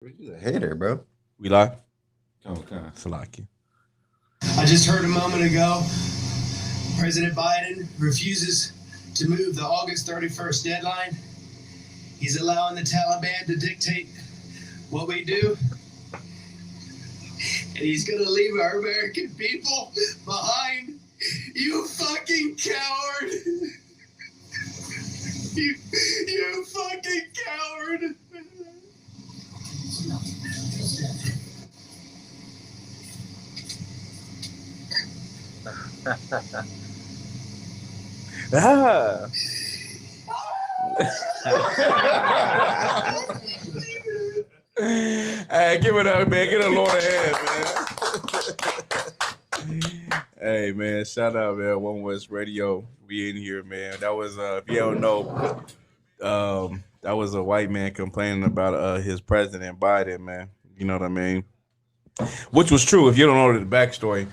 You a hater, bro. We live? Okay. Salaki. I just heard a moment ago, President Biden refuses to move the August 31st deadline. He's allowing the Taliban to dictate what we do. And he's going to leave our American people behind. You fucking coward. you fucking coward. Ah. Hey, give it up, man. Get a Lord ahead, man. Hey, man. Shout out, man. One West Radio. We in here, man. That was if you don't know, that was a white man complaining about his president Biden, man. You know what I mean? Which was true. If you don't know the backstory,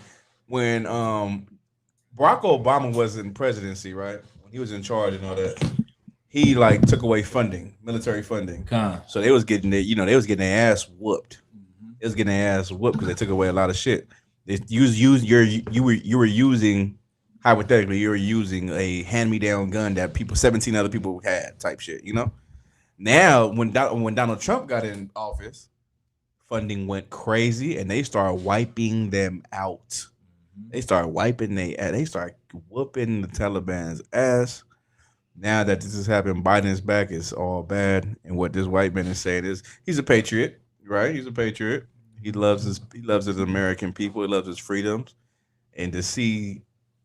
when Barack Obama was in presidency, right? When he was in charge and all that, he like took away funding, military funding. So they was getting they was getting their ass whooped. They was getting their ass whooped because they took away a lot of shit. You were using hypothetically you were using a hand me down gun that 17 other people had type shit. You know. Now when Donald Trump got in office, funding went crazy and they started wiping them out. They started they started whooping the Taliban's ass. Now that this has happened, Biden's back. It's all bad. And what this white man is saying is he's a patriot, right? He's a patriot. He loves his American people. He loves his freedoms. And to see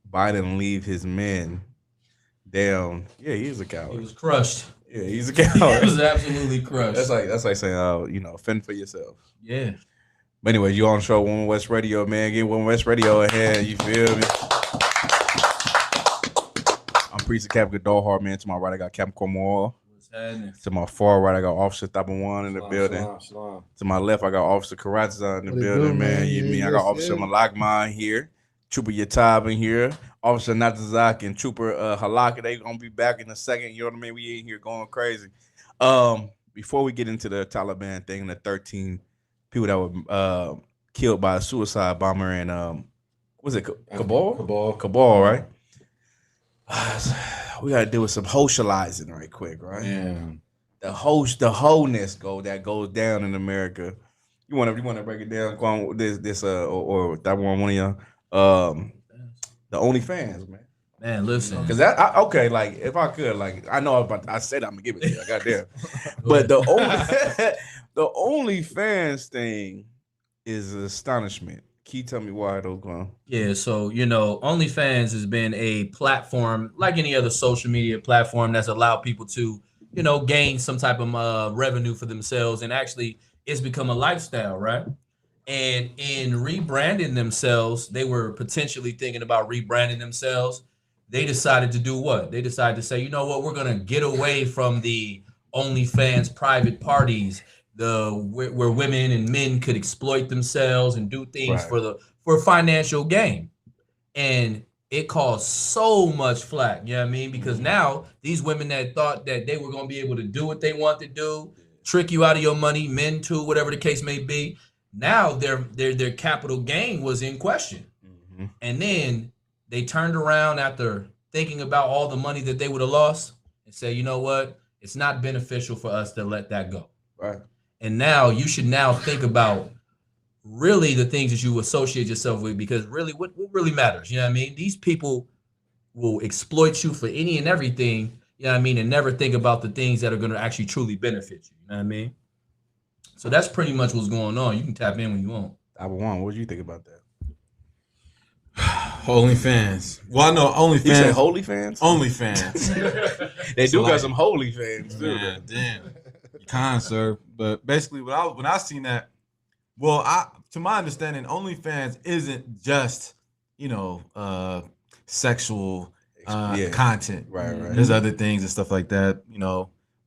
Biden leave his men down, yeah, he's a coward. He was crushed. Yeah, he's a coward. He was absolutely crushed. That's like saying, fend for yourself. Yeah. But anyway, you on the show One West Radio, man. Get One West Radio ahead. You feel me? I'm Priest of Captain Dolhard, man. To my right, I got Captain Cornwall. What's happening? To my far right, I got Officer Thabawan in the building. Shalom. To my left, I got Officer Karatza in the What it building, do, man. man? You Yeah, mean I yes, got Officer yeah. Malakma here, Trooper Yatab in here, Officer Natazak and Trooper Halaka. They gonna be back in a second. You know what I mean? We in here going crazy. Before we get into the Taliban thing, the 13 people that were killed by a suicide bomber in was it Kabul? Kabul, right? We gotta deal with some socializing right quick, right? Yeah. The wholeness that goes down in America. You wanna break it down, Quan, this or that one of y'all? The OnlyFans, man. Man, listen. Because okay, like if I could, like I know I said I'm gonna give it to you, goddamn. But the OnlyFans thing is astonishment. Can you tell me why though, Quan? Yeah, so OnlyFans has been a platform like any other social media platform that's allowed people to, gain some type of revenue for themselves, and actually it's become a lifestyle, right? And in rebranding themselves, they were potentially thinking about rebranding themselves. They decided to do what? They decided to say, you know what, we're gonna get away from the OnlyFans private parties, where women and men could exploit themselves and do things for financial gain. And it caused so much flack, you know what I mean? Because now these women that thought that they were gonna be able to do what they want to do, trick you out of your money, men too, whatever the case may be, now their capital gain was in question. Mm-hmm. And then they turned around after thinking about all the money that they would have lost and say, you know what? It's not beneficial for us to let that go. Right. And now you should now think about really the things that you associate yourself with, because really what really matters, you know what I mean? These people will exploit you for any and everything, you know what I mean, and never think about the things that are going to actually truly benefit you, you know what I mean? So that's pretty much what's going on. You can tap in when you want. Thabawan, what do you think about that? OnlyFans. Well, I know OnlyFans. You say holy fans? OnlyFans. They do So, got some holy fans too. Man, damn. You kind, sir. But basically, when I seen that, to my understanding, OnlyFans isn't just sexual content. Right. There's other things and stuff like that,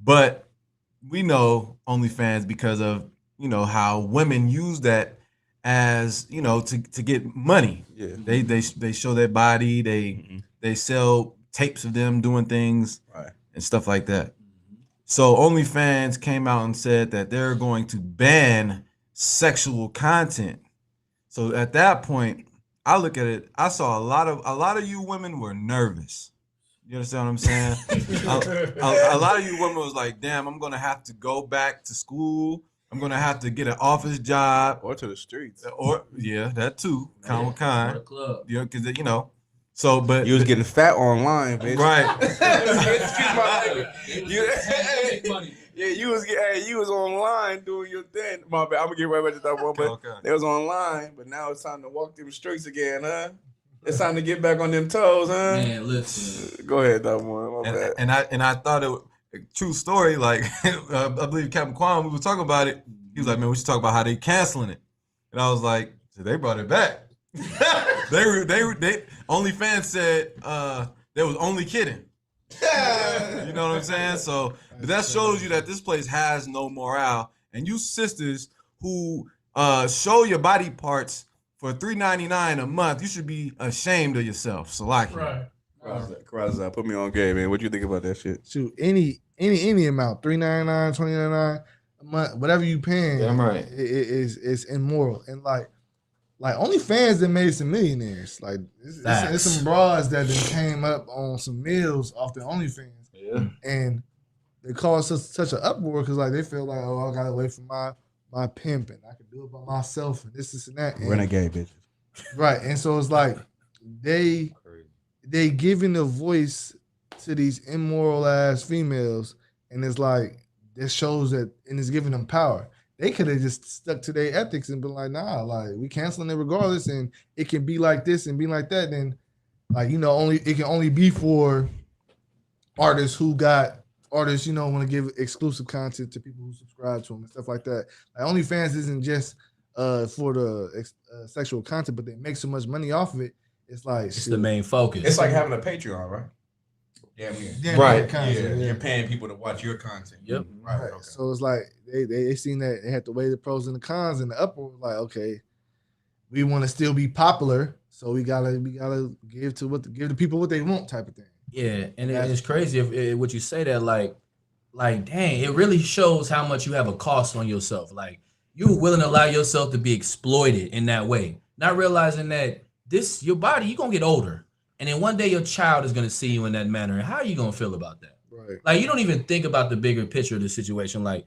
But we know OnlyFans because of how women use that as to get money. Yeah. They show their body. They sell tapes of them doing things Right. and stuff like that. So OnlyFans came out and said that they're going to ban sexual content. So at that point, I look at it. I saw a lot of you women were nervous. You understand what I'm saying? A lot of you women was like, "Damn, I'm gonna have to go back to school. I'm gonna have to get an office job, Or to the streets. or yeah, that too, kind of Or kind. the club. Yeah, because you know. So, but You was getting fat online, bitch. right. Excuse my language. Yeah, you was online doing your thing. My bad. I'm gonna get right back to that one, but Okay. they was online, but now it's time to walk them streets again, huh? It's time to get back on them toes, huh? Man, listen. Go ahead, that one. My bad. And I thought it was a true story. Like I believe Captain Quan, we were talking about it. He was like, "Man, we should talk about how they canceling it." And I was like, "So they brought it back." they OnlyFans said they was only kidding. You know what I'm saying? So, but that shows you that this place has no morale. And you sisters who show your body parts for $3.99 a month, you should be ashamed of yourself. Salaki. Right. Karaz, put me on game, man. What you think about that shit? Shoot, any amount, $3.99, $20.99 a month, whatever you paying, Damn right. it's immoral. And like OnlyFans that made some millionaires. Like it's some broads that then came up on some meals off the OnlyFans. Yeah. And they caused such an uproar because like they feel like, oh, I gotta wait for my pimp and I can do it by myself and this and that. And, Renegade, bitch. right. And so it's like they giving a voice to these immoral ass females, and it's like this shows that, and it's giving them power. They could have just stuck to their ethics and been like, nah, like we canceling it regardless, and it can be like this and be like that. Then, like it can only be for artists want to give exclusive content to people who subscribe to them and stuff like that. Like OnlyFans isn't just for the sexual content, but they make so much money off of it. It's like It's the main focus. It's like having a Patreon, right? Yeah, Right. You're paying people to watch your content. Yep. Right. Right. Okay. So it's like they seen that they had to weigh the pros and the cons, and the uproar was like, okay, we want to still be popular, so we gotta give the people what they want, type of thing. Yeah, and it's crazy if what you say that like dang, it really shows how much you have a cost on yourself. Like you're willing to allow yourself to be exploited in that way, not realizing that your body, you're gonna get older, and then one day your child is gonna see you in that manner. And how are you gonna feel about that? Right. Like you don't even think about the bigger picture of the situation. Like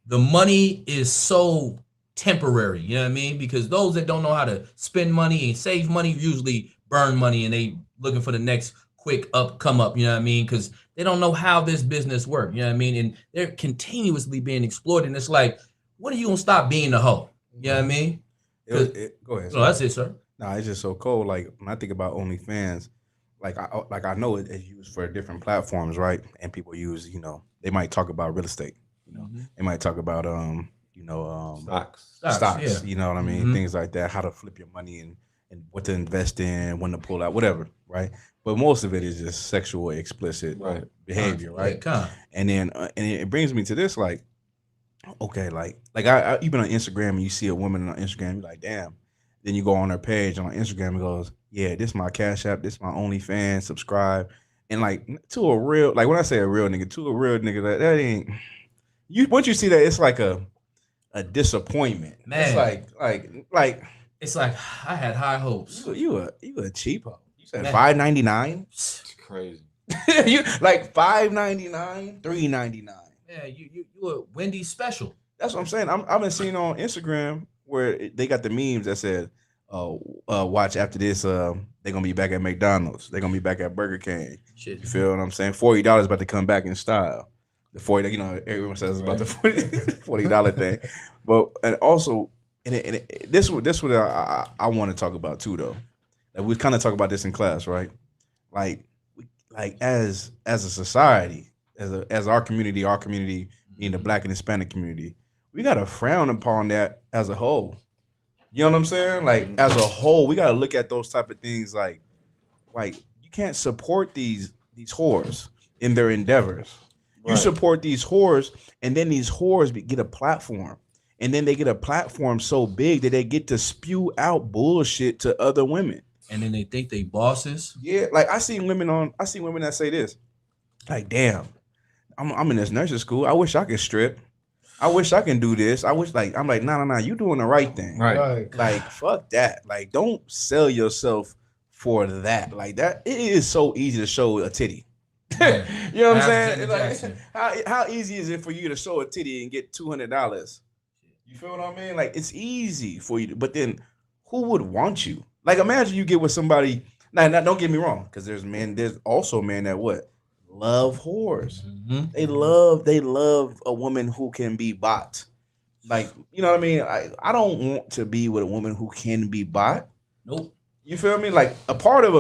the money is so temporary, you know what I mean? Because those that don't know how to spend money and save money usually burn money, and they looking for the next quick come up, you know what I mean? Because they don't know how this business works, you know what I mean? And they're continuously being exploited. And it's like, when are you gonna stop being the hoe? You know what I mean? Go ahead. No, that's it, sir. Nah, it's just so cold. Like when I think about OnlyFans, I know it's used for different platforms, right? And people use, they might talk about real estate, they might talk about Stocks. stocks, yeah. you know what I mean? Mhm. Things like that, how to flip your money and what to invest in, when to pull out, whatever, right? But most of it is just sexual explicit behavior, right? Yeah, And then and it brings me to this, like, okay, like I even on Instagram, and you see a woman on Instagram, you're like, damn. Then you go on her page on Instagram, it goes, yeah, this is my Cash App, this is my OnlyFans, subscribe. And like to a real, like when I say a real nigga, that ain't once you see that, it's like a disappointment. Man. It's like it's like I had high hopes. you a cheapo. You said Man. $5.99. It's crazy. You like $5.99, $3.99. Yeah, you a Wendy's special. That's what I'm saying. I've been seeing on Instagram where they got the memes that said, watch after this, they're gonna be back at McDonald's. They're gonna be back at Burger King. Shit. You feel what I'm saying? $40 about to come back in style. The $40, everyone says about the $40 thing. But and also, this what I want to talk about too, though. Like we kind of talk about this in class, right? Like as a society, as our community being the Black and Hispanic community, we gotta frown upon that as a whole. You know what I'm saying? Like as a whole, we gotta look at those type of things. Like you can't support these whores in their endeavors. You support these whores, and then these whores get a platform, and then they get a platform so big that they get to spew out bullshit to other women. And then they think they bosses. Yeah, like I see women that say this, like, damn, I'm in this nursing school. I wish I could strip. I wish I can do this. I wish I'm like, nah. You doing the right thing. Right. Like, fuck that. Like, don't sell yourself for that. Like that. It is so easy to show a titty. You know what I'm saying? Like, how easy is it for you to show a titty and get $200? You feel what I mean? Like, it's easy for you, but then who would want you? Like, imagine you get with somebody. Now, don't get me wrong, because there's also men that love whores. Mm-hmm. They love a woman who can be bought. Like, you know what I mean? I don't want to be with a woman who can be bought. Nope. You feel me? Like, a part of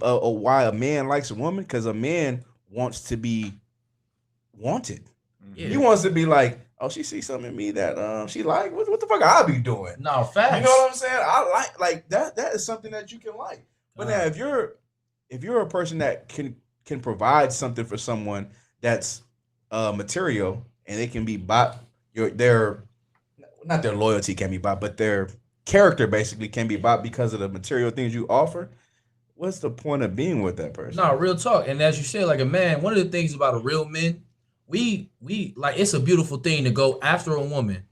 why a man likes a woman, because a man wants to be wanted. Yeah. He wants to be like, oh, she sees something in me that she like. What the fuck I be doing? No, facts. You know what I'm saying? I like that. That is something that you can like. But now, if you're a person that can provide something for someone that's material, and they can be bought, their not their loyalty can be bought, but their character basically can be bought because of the material things you offer. What's the point of being with that person? No, real talk. And as you said, like a man, one of the things about a real man, we like, it's a beautiful thing to go after a woman,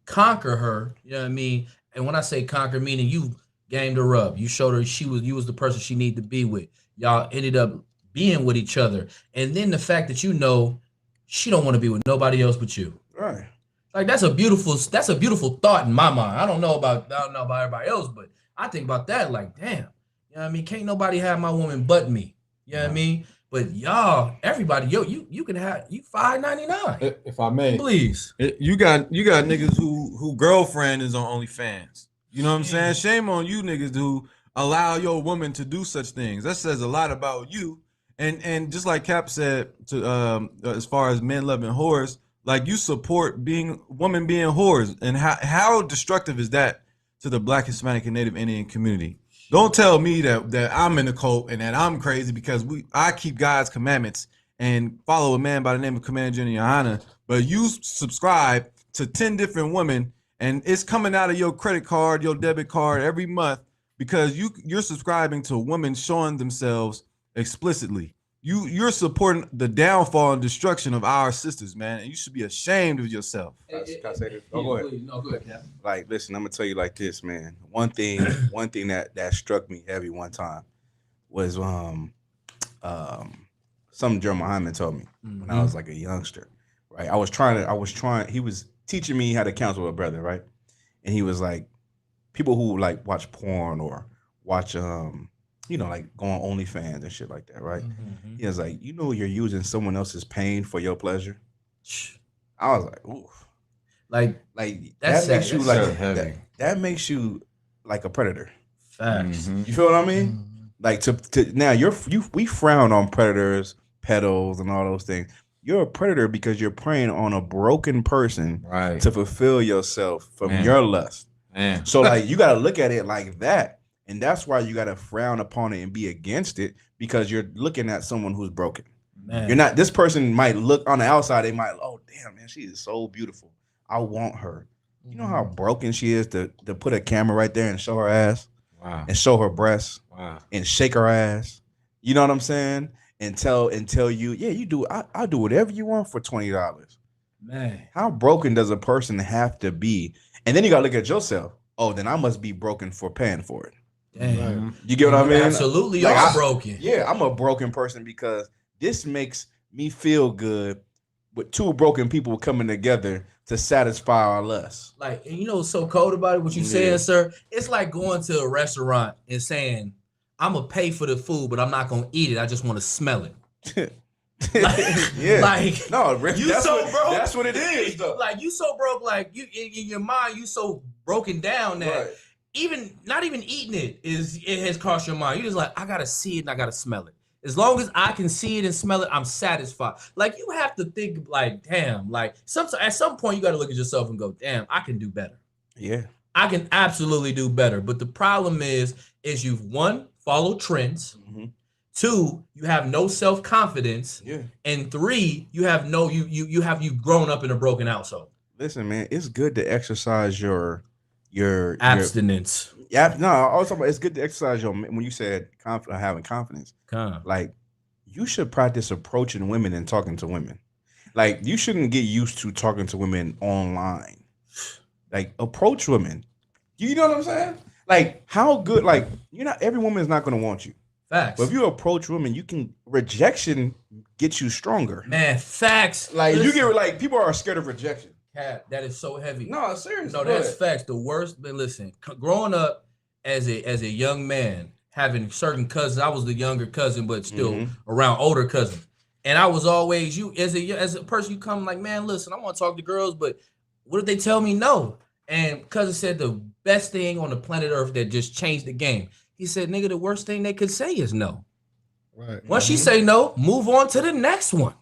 conquer her. You know what I mean? And when I say conquer, meaning you gamed her up, you showed her you was the person she needed to be with. Y'all ended up being with each other, and then the fact that she don't want to be with nobody else but you. Right. Like that's a beautiful thought in my mind. I don't know about everybody else, but I think about that like, damn. You know what I mean? Can't nobody have my woman but me. You know what I mean? But y'all, everybody, you can have you $5.99. If I may, please. You got niggas who girlfriend is on OnlyFans. You know what I'm saying? Shame on you niggas who allow your woman to do such things. That says a lot about you. And just like Cap said, to as far as men loving whores, like you support women being whores, and how destructive is that to the Black, Hispanic, and Native Indian community? Don't tell me that I'm in a cult and that I'm crazy because I keep God's commandments and follow a man by the name of Commander General Johanna, but you subscribe to 10 different women and it's coming out of your credit card, your debit card every month because you're subscribing to women showing themselves explicitly. You're supporting the downfall and destruction of our sisters, man, and you should be ashamed of yourself. Can I say this? Go ahead. No, go ahead, Cap. Like, listen, I'm gonna tell you like this, man. One thing that struck me heavy one time was something Jeremy Muhammad told me when I was like a youngster, right? I was trying. He was teaching me how to counsel a brother, right? And he was like, people who like watch porn or watch like go on OnlyFans and shit like that, right? Mm-hmm. He was like, you're using someone else's pain for your pleasure. I was like, ooh. Like that makes you like heavy. That makes you like a predator. Facts. Mm-hmm. You feel what I mean? Like to now we frown on predators, pedos, and all those things. You're a predator because you're preying on a broken person to fulfill yourself from your lust. Man. So like you gotta look at it like that. And that's why you gotta frown upon it and be against it, because you're looking at someone who's broken. Man. You're not. This person might look on the outside. They might, oh damn, man, she is so beautiful. I want her. You know how broken she is to put a camera right there and show her ass, and show her breasts, and shake her ass. You know what I'm saying? And tell you, yeah, you do. I'll do whatever you want for $20. Man, how broken does a person have to be? And then you gotta look at yourself. Oh, then I must be broken for paying for it. Damn. You get what I mean? Absolutely, like, are broken. Yeah, I'm a broken person because this makes me feel good with two broken people coming together to satisfy our lust. Like, and you know what's so cold about it? What you saying, sir? It's like going to a restaurant and saying, I'm gonna pay for the food, but I'm not gonna eat it. I just want to smell it. Like, no, you that's so what, broke. That's what it is, though. Like, you so broke, like you in your mind, you so broken down that not even eating it has cost your mind. You just like, I gotta see it and I gotta smell it. As long as I can see it and smell it, I'm satisfied. Like, you have to think like, damn, like at some point you got to look at yourself and go, damn, I can do better. Yeah. I can absolutely do better. But the problem is you've one, followed trends. Mm-hmm. Two, you have no self-confidence. Yeah. And three, you've grown up in a broken household. Listen, man, it's good to exercise your abstinence. Yeah, no, I was talking about it's good to exercise your, when you said having confidence. Come. Like, you should practice approaching women and talking to women. Like, you shouldn't get used to talking to women online. Like, approach women. You know what I'm saying? Like, how good? Like, every woman is not going to want you. Facts. But if you approach women, rejection gets you stronger. Man, facts. Like, people are scared of rejection. Cat, that is so heavy. No, seriously. No, that's facts. The worst. But listen, growing up as a young man, having certain cousins, I was the younger cousin, but still around older cousins. And I was always, as a person, you come like, man, listen, I want to talk to girls, but what if they tell me no? And cousin said the best thing on the planet Earth that just changed the game. He said, nigga, the worst thing they could say is no. Right. Once she say no, move on to the next one.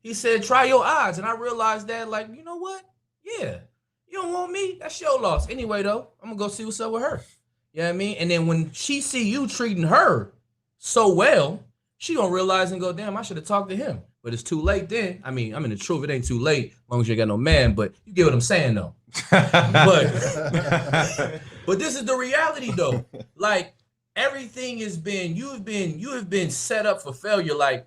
He said, try your odds. And I realized that, like, you know what? Yeah, you don't want me? That's your loss. Anyway, though, I'm going to go see what's up with her. You know what I mean? And then when she see you treating her so well, she going to realize and go, damn, I should have talked to him. But it's too late then. I mean, the truth, it ain't too late as long as you ain't got no man. But you get what I'm saying, though. But this is the reality, though. Like, everything has been, you have been set up for failure. Like,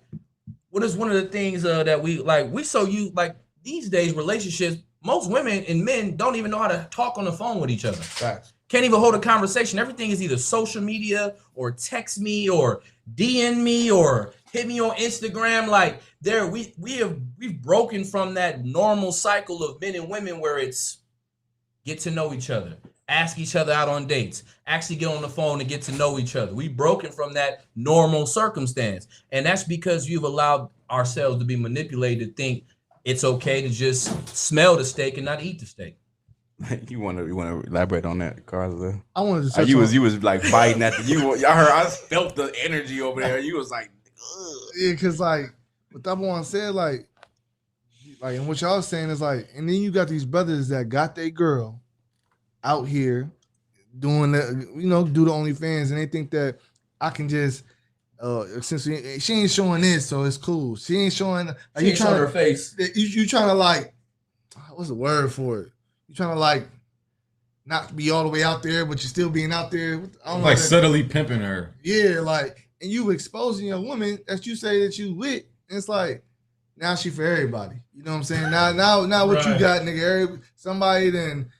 what is one of the things that these days, relationships, most women and men don't even know how to talk on the phone with each other. Facts. Can't even hold a conversation. Everything is either social media or text me or DM me or hit me on Instagram. Like, we've broken from that normal cycle of men and women where it's get to know each other, ask each other out on dates, actually get on the phone and get to know each other. We've broken from that normal circumstance. And that's because you've allowed ourselves to be manipulated to think it's okay to just smell the steak and not eat the steak. You want to elaborate on that, Carlos? I wanted to. You was like fighting at I felt the energy over there. You was like, ugh. Yeah, because like what that one said, like, and what y'all saying is like, and then you got these brothers that got their girl out here doing the, do the OnlyFans, and they think that I can just, since she ain't showing this, so it's cool. She ain't showing. Like, she ain't showing her face. You trying to like, what's the word for it? You trying to like, not be all the way out there, but you're still being out there. I don't know, like subtly pimping her. Yeah, like, and you exposing a woman that you say that you with. And it's like, now she for everybody. You know what I'm saying? Now what you got, nigga? Somebody then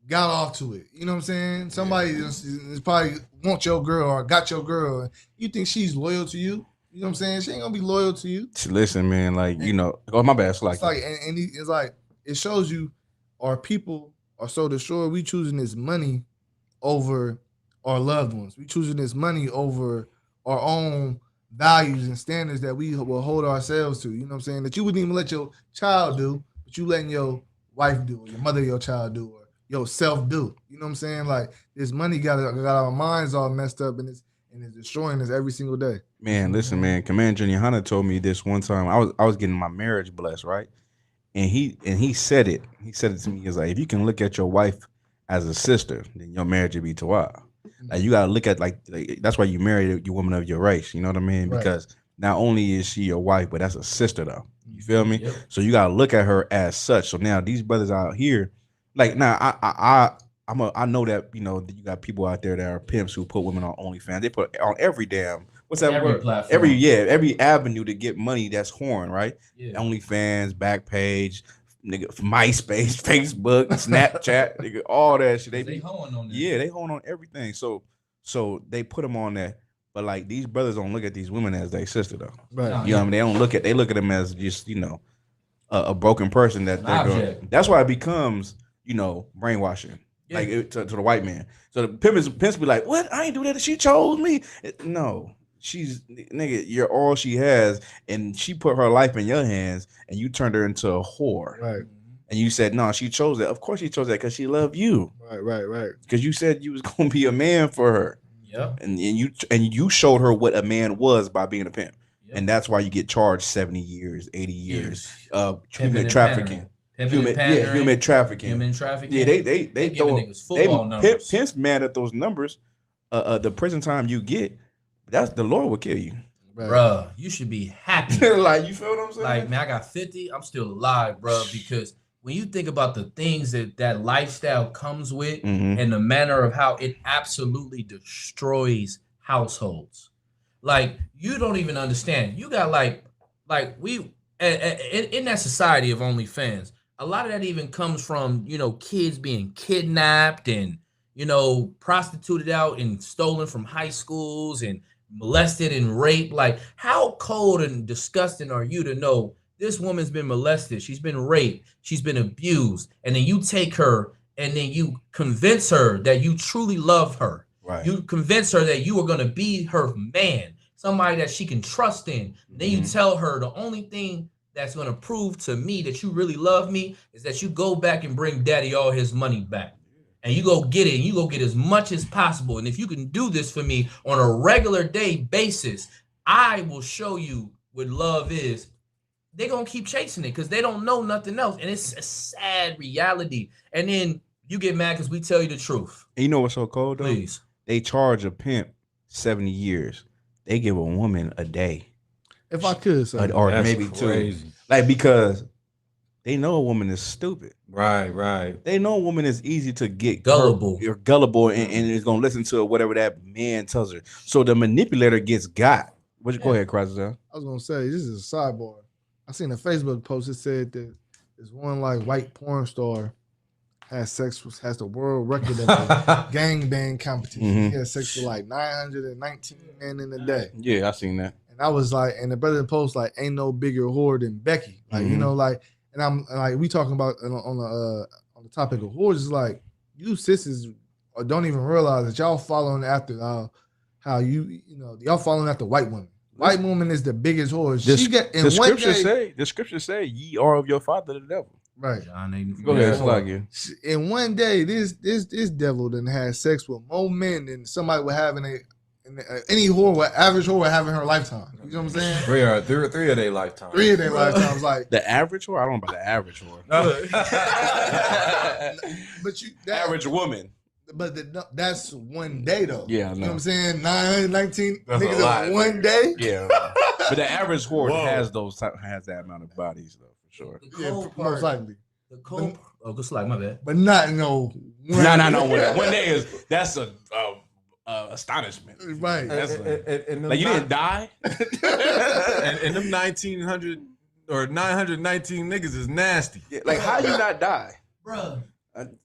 got off to it. You know what I'm saying? Somebody is probably want your girl or got your girl. You think she's loyal to you? You know what I'm saying? She ain't gonna be loyal to you. Listen, man, like, oh, my bad. It's like it's like, it shows you our people are so destroyed. We choosing this money over our loved ones. We choosing this money over our own values and standards that we will hold ourselves to. You know what I'm saying? That you wouldn't even let your child do, but you letting your wife do, or your mother, your child do, or yourself do. You know what I'm saying? Like, this money got our minds all messed up, and it's destroying us every single day. Man, listen, man. Commander Junior Hunter told me this one time. I was getting my marriage blessed, right? And he said it. He said it to me. He was like, if you can look at your wife as a sister, then your marriage will be Tawab. Like, you gotta look at like that's why you married your woman of your race. You know what I mean? Right. Because not only is she your wife, but that's a sister though. You feel me? Yep. So you gotta look at her as such. So now these brothers out here, like, now I know that you got people out there that are pimps who put women on OnlyFans. They put on every damn every avenue to get money that's horn, right? Yeah. OnlyFans, Backpage, nigga, MySpace, Facebook, Snapchat, nigga, all that shit. They hoeing on that. Yeah, they hoeing on everything. So they put them on that. But like, these brothers don't look at these women as their sister though. Right. No, you know what I mean? They look at them as just, a broken person that they're going. That's why it becomes, brainwashing. Yeah. Like to the white man. So the pimps be like, what? I ain't do that. She chose me. No. She's, nigga, you're all she has, and she put her life in your hands, and you turned her into a whore. Right. And you said, no, she chose that. Of course she chose that because she loved you. Right. Because you said you was gonna be a man for her. Yeah. And you showed her what a man was by being a pimp. Yep. And that's why you get charged 70 years, 80 years of human trafficking. Human trafficking. Yeah, they throw pimps mad at those numbers. The prison time you get. That's the Lord will kill you. Right. Bruh, you should be happy. Like, you feel what I'm saying? Like, man, I got 50. I'm still alive, bruh, because when you think about the things that lifestyle comes with and the manner of how it absolutely destroys households. Like, you don't even understand. You got like we in that society of OnlyFans, a lot of that even comes from, you know, kids being kidnapped and, you know, prostituted out and stolen from high schools and molested and raped. Like, how cold and disgusting are you to know this woman's been molested, she's been raped, she's been abused, and then you take her and then you convince her that you truly love her. Right. You convince her that you are going to be her man, somebody that she can trust in. Then you tell her the only thing that's going to prove to me that you really love me is that you go back and bring daddy all his money back. And you go get it, and you go get as much as possible. And if you can do this for me on a regular day basis, I will show you what love is. They're going to keep chasing it because they don't know nothing else. And it's a sad reality. And then you get mad because we tell you the truth. And you know what's so cold, though? Please. They charge a pimp 70 years. They give a woman a day. If I could, say, Or That's maybe crazy. 2. Like, because they know a woman is stupid. Right. They know a woman is easy to get Gullible. You're gullible and is going to listen to whatever that man tells her. So the manipulator gets got. Go ahead, Croswell. I was gonna say this is a sidebar. I seen a Facebook post that said that this one like white porn star has the world record of a gangbang competition. Mhm. He had sex with like 919 men in a day. Yeah, I seen that. And I was like, and the brother post like, ain't no bigger whore than Becky. Like, you know, like, and I'm like, we talking about on the topic of whores, is like, you sisters don't even realize that y'all following after how you know, y'all following after white women. White woman is the biggest whore. She get in the one scriptures day, the scriptures say ye are of your father the devil. right? Go ahead, Sluggy. In one day, this devil done had sex with more men than somebody would have any whore, average whore would have in her lifetime. You know what I'm saying? Three of their lifetime. 3 of their lifetimes, like. The average whore? I don't know about the average whore. But Average woman. But that's one day though. Yeah, I know. You know what I'm saying? 919 That's a niggas lot. in one day. Yeah. But the average whore has that amount of bodies though, for sure. The Yeah, cold most part, likely. the cold. Oh, good slag, my bad. But not no. No. One day that's a astonishment. Right. That's And like you didn't die. and them 1900 or 919 niggas is nasty. Yeah, like how you not die? Bruh.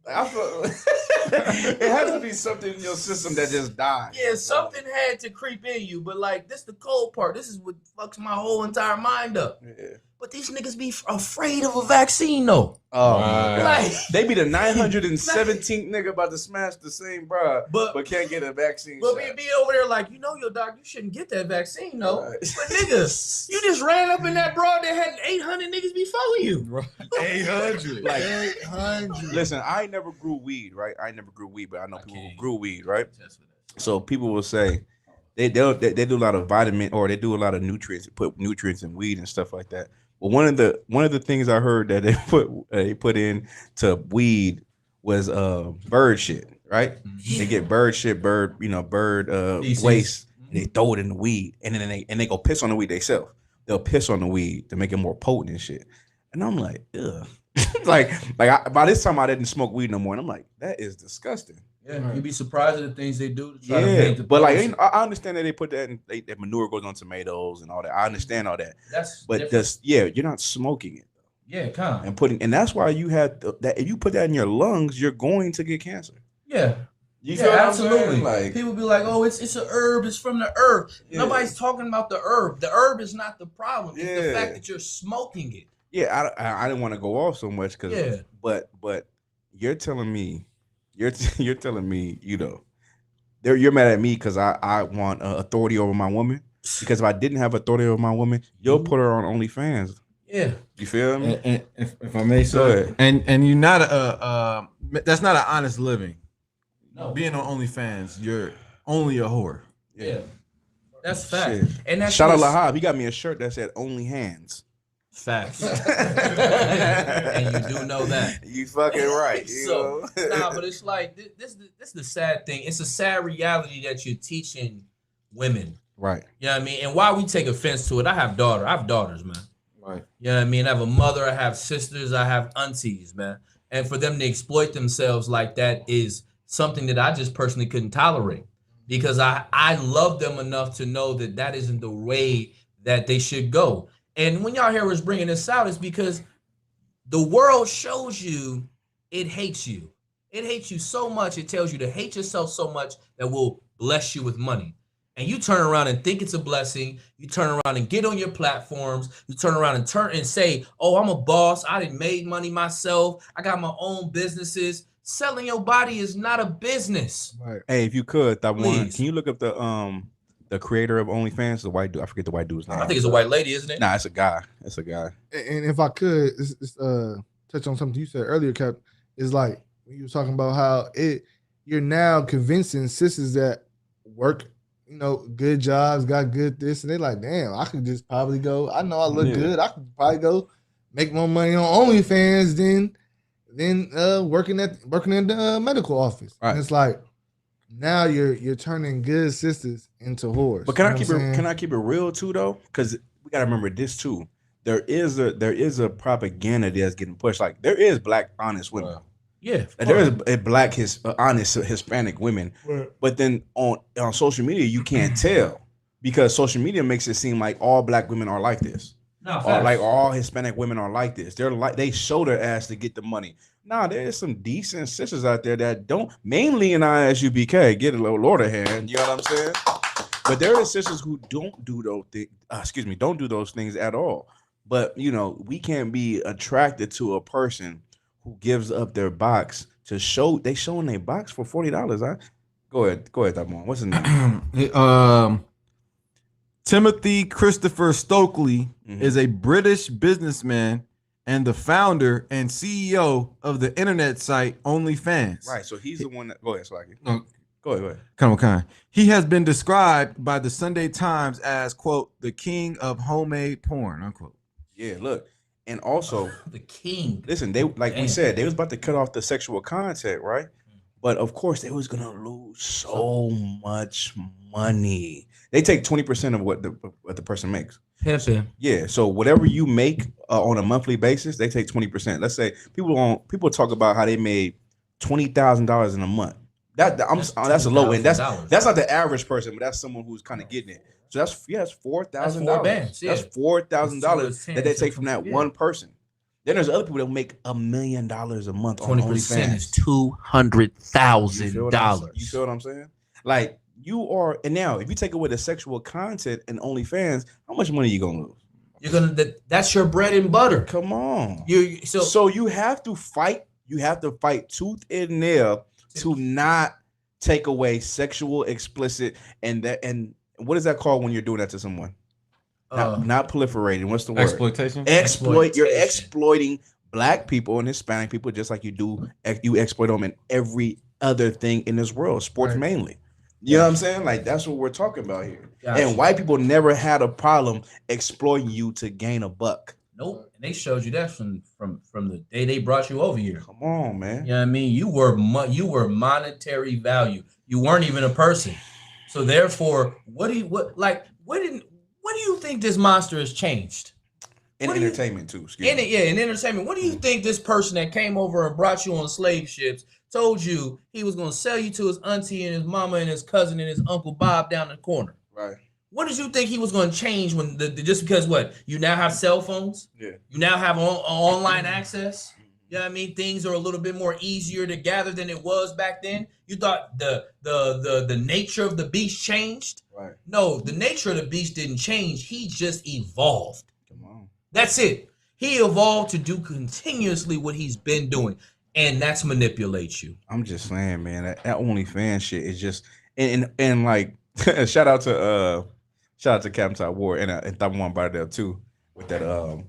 I feel it has to be something in your system that just died. Yeah, something had to creep in you, but like this the cold part. This is what fucks my whole entire mind up. Yeah. But these niggas be afraid of a vaccine though. Oh Right. my God. Like, They be the 917th nigga about to smash the same bro, But- but can't get a vaccine but shot. be over there like, you know your doc, you shouldn't get that vaccine though. Right. But niggas, you just ran up in that broad that had 800 niggas before you. 800. Like, 800. listen, I never grew weed, right? I never grew weed, but I know people who can't. grew weed, right? So people will say they do a lot of vitamin or they do a lot of nutrients, put nutrients in weed and stuff like that. But one of the things I heard that they put in to weed was bird shit, right? They get bird shit, bird Feces. waste, and they throw it in the weed, and then they go piss on the weed themselves. They'll piss on the weed to make it more potent and shit. And I'm like, ugh. By this time I didn't smoke weed no more, and I'm like, that is disgusting. Yeah, you'd be surprised at the things they do to try to Yeah, paint the but like picture. I understand that they put that in that manure goes on tomatoes and all that. I understand all that, That's but different. you're not smoking it Yeah, kind of. and that's why you had that. If you put that in your lungs, you're going to get cancer. Yeah. You Yeah, feel what I'm absolutely. saying? Like, People be like, "Oh, it's a herb. It's from the herb." Yeah. Nobody's talking about the herb. The herb is not the problem. It's the Yeah. fact that you're smoking it. yeah, I didn't want to go off so much because, Yeah. but you're telling me, you're telling me, you know, you're mad at me because I want authority over my woman. Because if I didn't have authority over my woman, you'll put her on OnlyFans. Yeah. You feel me? And if I may Go say, ahead. and you're not that's not an honest living. No. Being on OnlyFans, you're only a whore. Yeah. That's fact. Shit. And that's Shout out what's- Lahab. He got me a shirt that said "Only Hands." Facts. And you do know that. You fucking right. You So, know? nah, but it's like this is the sad thing. It's a sad reality that you're teaching women. Right. You know what I mean? And why we take offense to it, I have daughters, man. Right. You know what I mean? I have a mother, I have sisters, I have aunties, man. And for them to exploit themselves like that is something that I just personally couldn't tolerate. because I love them enough to know that that isn't the way that they should go. And when y'all hear us bringing this out, it's because the world shows you it hates you. It hates you so much. It tells you to hate yourself so much that will bless you with money. And you turn around and think it's a blessing. You turn around and get on your platforms. You turn around and say, oh, I'm a boss. I done made money myself. I got my own businesses. Selling your body is not a business. Right. Hey, if you could, that one, Please. can you look up the creator of OnlyFans, the white dude? I forget the white dude's name. I think it's a white lady, isn't it? Nah, it's a guy. It's a guy. And if I could, touch on something you said earlier, Cap, is like when you were talking about how you're now convincing sisters that work, you know, good jobs, got good this, and they're like, damn, I could just probably go. I know I look good. I could probably go make more money on OnlyFans than working in the medical office. Right. And it's like now you're turning good sisters into whores. But can I keep it real too though? Because we gotta remember this too. There is a propaganda that's getting pushed. Like there is black honest women. Yeah. Like, there is a black honest Hispanic women. Right. But then on social media you can't tell because social media makes it seem like all black women are like this. No, Or like all Hispanic women are like this. They're like they show their ass to get the money. Nah, there's some decent sisters out there that don't, mainly in SUBCRIBE, get a little Lord hand. You know what I'm saying? But there are sisters who don't do those things. Don't do those things at all. But you know, we can't be attracted to a person who gives up their box to show. They showing their box for $40. Huh? Go ahead, Damon. What's his name? Timothy Christopher Stokely is a British businessman and the founder and CEO of the internet site OnlyFans. Right. So he's the one that. Go ahead, Swaggy. No, Go ahead. Come on. He has been described by the Sunday Times as, quote, the king of homemade porn, unquote. Yeah, look. And also, the king. Listen, they we said, they was about to cut off the sexual content, right? But of course, they was gonna lose so much money. They take 20% of what the person makes. Pimping. Yeah. So whatever you make on a monthly basis, they take 20%. Let's say people talk about how they made $20,000 in a month. That's a low end. That's not the average person, but that's someone who's kind of getting it. So that's $4,000. Yeah. That's $4,000 that they take from that one person. Then there's other people that make $1 million a month on OnlyFans. Is $200,000. You feel what I'm saying? Like you are, and now if you take away the sexual content in OnlyFans, how much money you gonna lose? That's your bread and butter. Come on. So you have to fight. You have to fight tooth and nail to not take away sexual, explicit, and what is that called when you're doing that to someone? Not proliferating. What's the word? Exploitation. You're exploiting black people and Hispanic people just like you exploit them in every other thing in this world, sports mainly. You know what I'm saying? Like that's what we're talking about here. Gotcha. And white people never had a problem exploiting you to gain a buck. Nope. And they showed you that from the day they brought you over here. Come on, man. You know what I mean? You were monetary value. You weren't even a person. So therefore, what do you think this monster has changed? In entertainment too. In entertainment. What do you think this person that came over and brought you on slave ships told you he was going to sell you to his auntie and his mama and his cousin and his uncle Bob down the corner? Right. What did you think he was going to change when just because you now have cell phones? Yeah. You now have online access. You know what I mean? Things are a little bit more easier to gather than it was back then. You thought the nature of the beast changed? Right. No, the nature of the beast didn't change. He just evolved. Come on. That's it. He evolved to do continuously what he's been doing, and that's manipulate you. I'm just saying, man, that OnlyFans shit is just and like shout out to Captain Top War and Thamwan brought it up too with that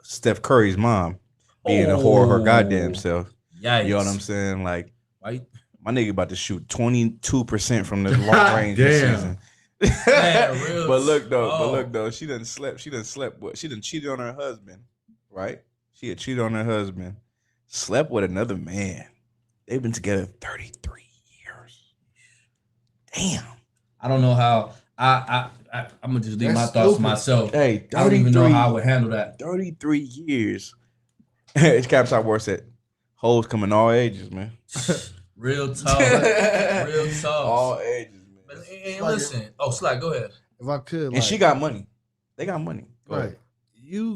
Steph Curry's mom being a whore her goddamn self. Yikes. You know what I'm saying? Like, why? My nigga about to shoot 22% from the long range this season. Man, but look though, she done cheated on her husband, right? She had cheated on her husband, slept with another man. They've been together 33 years. Damn. I don't know how. I'm gonna just leave my thoughts to myself. Hey, I don't even know how I would handle that. 33 years. It's Captain War said, hoes come in all ages, man. Real talk. Real talk. All ages, man. But And listen, Slack, go ahead. If I could, And she got money. They got money. Go right. ahead. You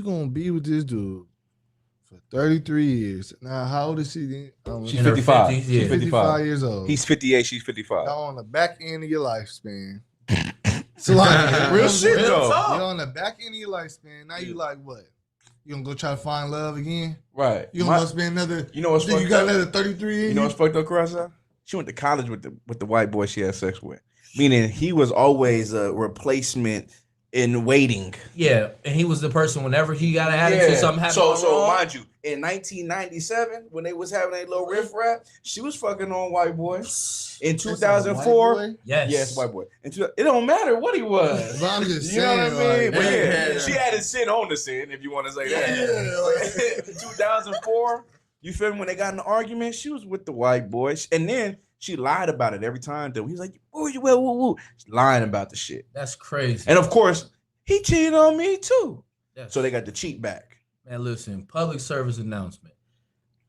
gonna be with this dude for 33 years. Now, how old is she then? She's 55. 50s, She's yeah. 55 years old. He's 58. She's 55. Now on the back end of your lifespan. So like Real shit though. You're on the back end of your lifespan. Now you like what? You gonna go try to find love again? Right. You gonna spend another? You know what's you got another 33 years? You know what's fucked up, Carissa? She went to college with the white boy she had sex with. Meaning he was always a replacement in waiting. Yeah, and he was the person whenever he got an attitude, something happened. So mind you, in 1997, when they was having a little riff rap, she was fucking on white boy. In 2004, yes, white boy. It don't matter what he was. But I'm just you saying, know what I mean? like, But yeah, she had his sin on the sin, if you want to say that. In 2004, you feel me? When they got in an argument, she was with the white boy, and then she lied about it every time. Though he was like, "Oh, you well, woo." She's lying about the shit. That's crazy. And of course, he cheated on me too. That's So they got the cheat back. Man, listen, public service announcement.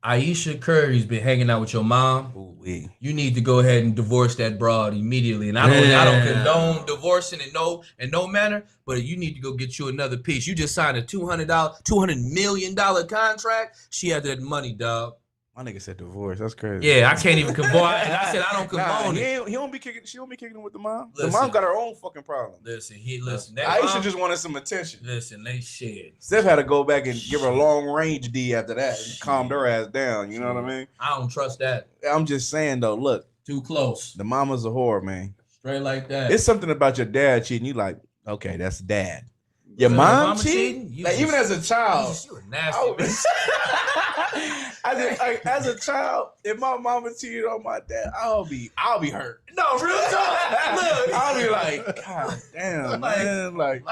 Aisha Curry's been hanging out with your mom. Ooh-wee. You need to go ahead and divorce that broad immediately. And I don't condone divorcing in no manner, but you need to go get you another piece. You just signed a $200 million contract. She had that money, dog. My nigga said divorce. That's crazy. Yeah, I can't even condone. And I said I don't condone it. He don't be kicking. She don't be kicking with the mom. Listen. The mom got her own fucking problem. Listen. That Aisha mom, just wanted some attention. listen, they shit. Steph had to go back and give her a long range D after that. And calmed her ass down. You know what I mean? I don't trust that. I'm just saying though. Look, Too close. the mama's a whore, man. Straight like that. It's something about your dad cheating. You like, okay, that's dad. Your So mom mama cheating? cheating? Like, even as a child. You a nasty bitch. as a child, if my mama cheated on my dad, I'll be hurt. No, real talk. Look, I'll be like, God damn, man. Like,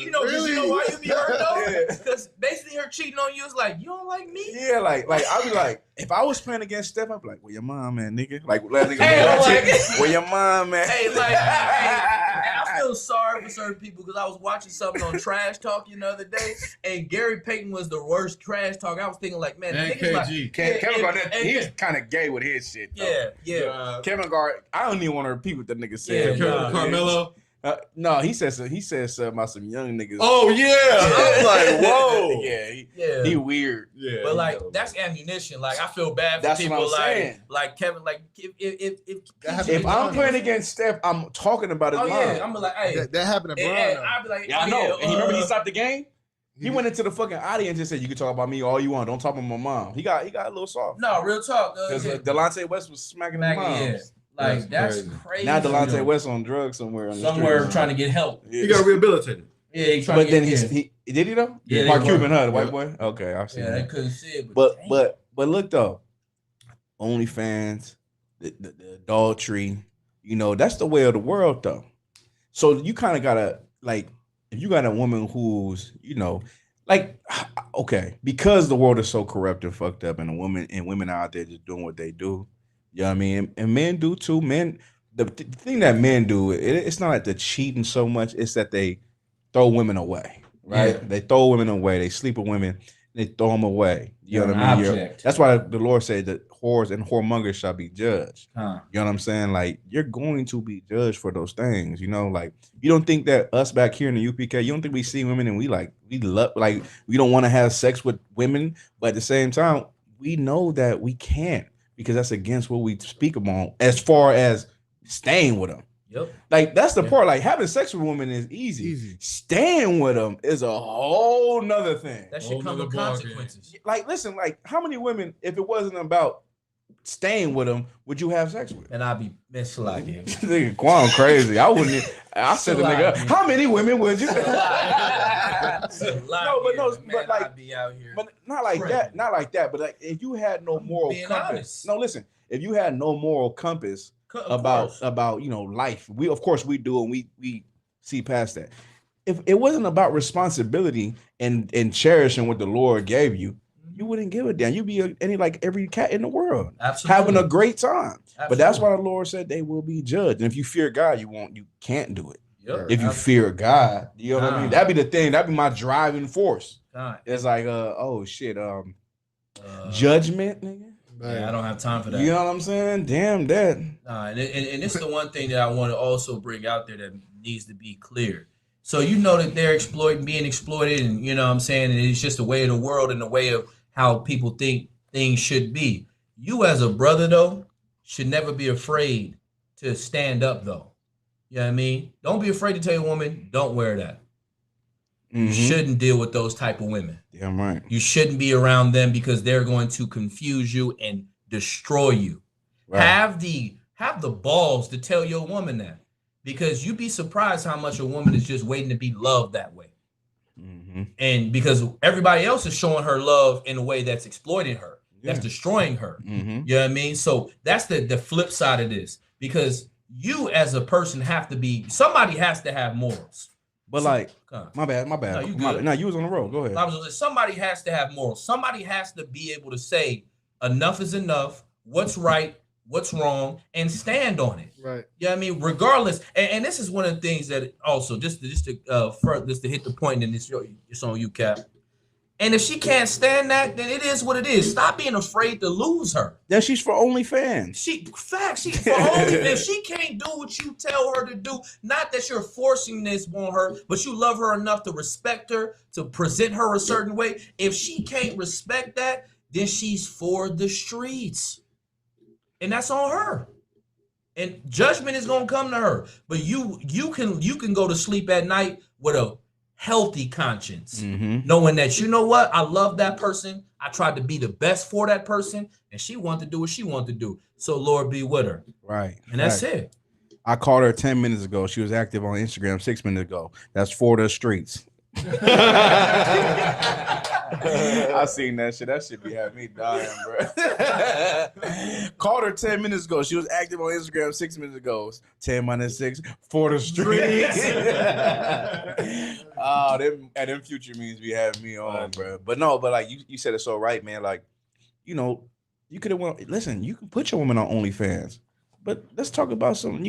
you know why you be hurt though? Yeah. Because basically her cheating on you is like, you don't like me? yeah, like I'll be like, if I was playing against Steph, I'd be like, where your mom, man, nigga? Like, let nigga Hey, know like- that where your mom, man? Hey, I feel sorry for certain people because I was watching something on Trash Talking the other day, and Gary Payton was the worst trash talk. I was thinking like, man, And niggas like, KG. Kevin Garnett, and- he's kind of gay with his shit. Though. yeah. Kevin Garnett, I don't even want to repeat what the nigga said. Yeah, bro. Carmelo. No, he said something about some young niggas. Oh yeah, I was like, whoa. yeah, he weird. Yeah, But like that's ammunition. Like I feel bad for That's people what I'm saying. like Kevin. Like if If I'm playing against Steph, I'm talking about his mom. I'm like, hey, that happened to Bron. I'll be like, Yeah, I know. And you remember he stopped the game? He Yeah. went into the fucking audience and said, "You can talk about me all you want. Don't talk about my mom." He got a little soft. No, real talk. Because Delonte West was smacking his mom. yeah. Like that's That's crazy. Now Delonte West on drugs somewhere on the somewhere street. trying to get help. He got rehabilitated. Yeah, he's trying But to then get he did he though? Yeah, Mark they Cuban, were. huh? The white boy. Okay, I've seen Yeah, they that. couldn't see it. But damn. look though, OnlyFans, the adultery, that's the way of the world though. So you kind of gotta like, if you got a woman who's like, okay, because the world is so corrupt and fucked up, and women out there just doing what they do. You know what I mean? And men do too. Men, the thing that men do, it's not like they're cheating so much. It's that they throw women away, right? Yeah. They throw women away. They sleep with women. They throw them away. You know what I mean? Object. That's why the Lord said that whores and whoremongers shall be judged. Huh. You know what I'm saying? Like, you're going to be judged for those things. Like, you don't think that us back here in the UPK, you don't think we see women and we love, like, we don't want to have sex with women, but at the same time, we know that we can't, because that's against what we speak about as far as staying with them. Yep. Like, that's the part. Like, having sex with a woman is easy. Staying with them is a whole nother thing. That should Whole come nother with ball consequences. Like, listen, like, how many women, if it wasn't about staying with them, would you have sex with? And I'll be mislike Nigga, Quan crazy. I wouldn't. I said the nigga, how many women would you? But like, be out here. but not like that. Not like that. But like, if you had no moral being compass. honest. No, listen. If you had no moral compass Of about course. life, we of course we do, and we see past that. If it wasn't about responsibility and cherishing what the Lord gave you, you wouldn't give a damn. You'd be every cat in the world, Absolutely. having a great time. Absolutely. But that's why the Lord said they will be judged. And if you fear God, you can't do it. Yep. If you fear God, you know what I mean? Nah. That'd be the thing. That'd be my driving force. God. It's like, oh shit, judgment, nigga. Yeah, I don't have time for that. You know what I'm saying? Damn that. Nah, and it's the one thing that I want to also bring out there that needs to be clear. So you know that they're being exploited, and you know what I'm saying, and it's just the way of the world and the way of how people think things should be. You as a brother though should never be afraid to stand up though. You know what I mean? Don't be afraid to tell your woman, don't wear that. You shouldn't deal with those type of women. Damn right. You shouldn't be around them because they're going to confuse you and destroy you. Right. Have the balls to tell your woman that, because you'd be surprised how much a woman is just waiting to be loved that way. And because everybody else is showing her love in a way that's exploiting her, that's destroying her. You know what I mean? So that's the flip side of this, because you as a person somebody has to have morals. But like, my bad. No, you was on the road. Go ahead. Somebody has to have morals. Somebody has to be able to say enough is enough, what's right, what's wrong, and stand on it. Right. Yeah, I mean, regardless. And this is one of the things that also just to hit the point, and it's on you, Cap. And if she can't stand that, then it is what it is. Stop being afraid to lose her. Yeah, she's for OnlyFans. She's for OnlyFans. If she can't do what you tell her to do, not that you're forcing this on her, but you love her enough to respect her, to present her a certain way. If she can't respect that, then she's for the streets. And that's on her. And judgment is gonna come to her. But you can go to sleep at night with a healthy conscience, knowing that, you know what, I love that person, I tried to be the best for that person, and she wanted to do what she wanted to do, so Lord be with her. Right. And that's it. I called her 10 minutes ago. She was active on Instagram 6 minutes ago. That's for the streets. I seen that shit. That shit be having me dying, bro. Called her 10 minutes ago. She was active on Instagram 6 minutes ago. 10 minus 6 for the streets. Oh, them future memes be having me on, bro. But like you said it so right, man. Like, you know, you could have listen, you can put your woman on OnlyFans, but let's talk about some,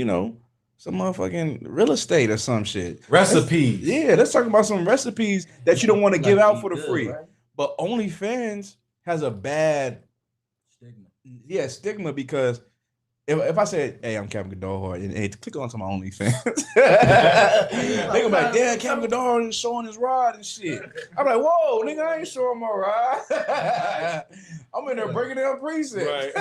some motherfucking real estate or some shit. Recipes. Let's talk about some recipes that you don't want to give out for the free. Right? But OnlyFans has a bad stigma because if I said, hey, I'm Captain Godard, and hey, click on to my OnlyFans, they go like, damn, Captain Godard is showing his rod and shit. I'm like, whoa, nigga, I ain't showing my rod. I'm in there breaking down precepts. Right.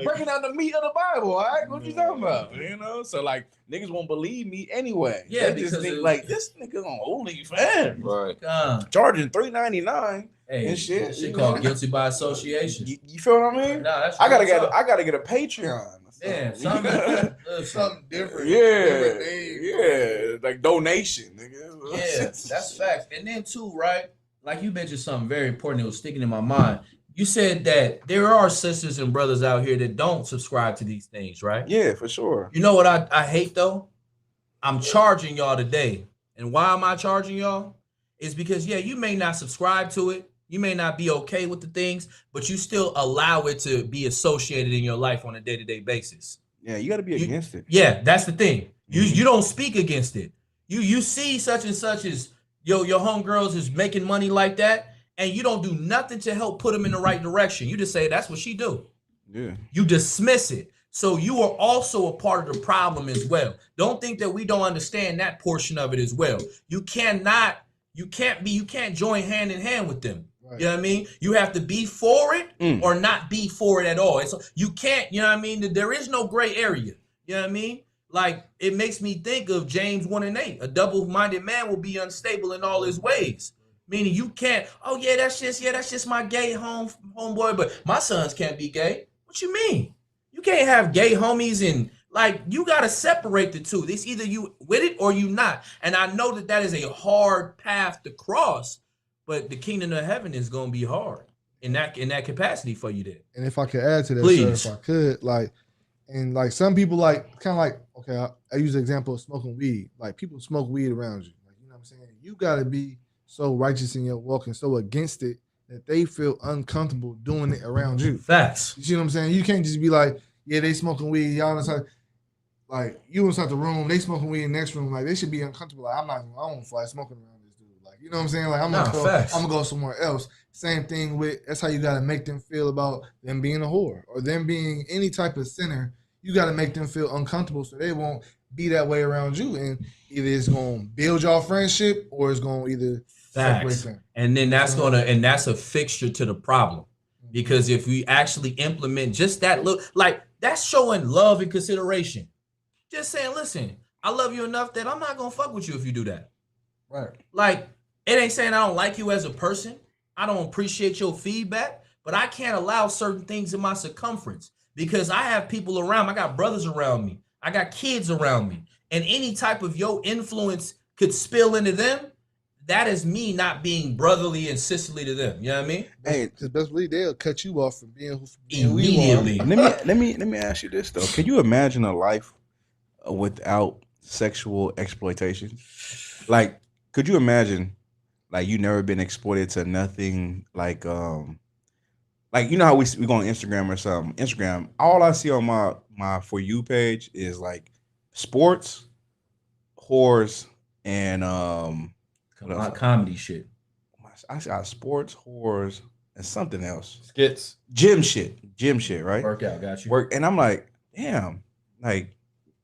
Breaking down the meat of the Bible, all right? What you talking about? So like, niggas won't believe me anyway. Yeah, they just think like, this nigga on OnlyFans. Right. Charging $3.99. Hey, and shit. Shit called guilty by association. You feel what I mean? Nah, that's I gotta get a Patreon. Yeah, something different. Yeah, like donation, nigga. Yeah, that's facts. And then too, right? Like you mentioned something very important that was sticking in my mind. You said that there are sisters and brothers out here that don't subscribe to these things, right? Yeah, for sure. You know what I hate though? I'm charging y'all today. And why am I charging y'all? It's because, you may not subscribe to it. You may not be okay with the things, but you still allow it to be associated in your life on a day-to-day basis. Yeah, you got to be against it. Yeah, that's the thing. You don't speak against it. You see such and such as your homegirls is making money like that, and you don't do nothing to help put them in the right direction. You just say that's what she do. Yeah. You dismiss it. So you are also a part of the problem as well. Don't think that we don't understand that portion of it as well. You can't join hand in hand with them. Right. You know what I mean? You have to be for it or not be for it at all. You can't, you know what I mean? There is no gray area. You know what I mean? Like, it makes me think of James 1:8. A double-minded man will be unstable in all his ways. Meaning you can't, that's just my gay homeboy, but my sons can't be gay. What you mean? You can't have gay homies and like, you got to separate the two. It's either you with it or you not. And I know that is a hard path to cross, but the kingdom of heaven is going to be hard in that capacity for you there. And if I could add to that, please. Sir, if I could, like some people okay, I use the example of smoking weed. Like, people smoke weed around you. Like, you know what I'm saying? You got to be so righteous in your walk and so against it that they feel uncomfortable doing it around you. Facts. You see what I'm saying? You can't just be like, yeah, they smoking weed. Y'all like, you inside the room, they smoking weed in the next room. Like, they should be uncomfortable. Like, I don't fly smoking around this dude. Like, You know what I'm saying? Like I'm gonna go somewhere else. Same thing with that's how you gotta make them feel about them being a whore or them being any type of sinner. You gotta make them feel uncomfortable so they won't be that way around you. And either it's gonna build y'all friendship or it's gonna either separate them. And then that's that's a fixture to the problem. Because if we actually implement just that look, like that's showing love and consideration. Just saying, listen, I love you enough that I'm not gonna fuck with you if you do that. Right. Like, it ain't saying I don't like you as a person. I don't appreciate your feedback, but I can't allow certain things in my circumference because I have people around. I got brothers around me. I got kids around me. And any type of your influence could spill into them. That is me not being brotherly and sisterly to them. You know what I mean? Hey, because best believe they'll cut you off from being immediately. Let me ask you this though. Can you imagine a life without sexual exploitation? Like, could you imagine, like, you never been exploited to nothing, like you know how we go on Instagram or something. Instagram, all I see on my For You page is like sports, whores, and comedy shit. I got sports, whores, and something else. Skits. Gym shit, right? Workout, got you. And I'm like, damn, like,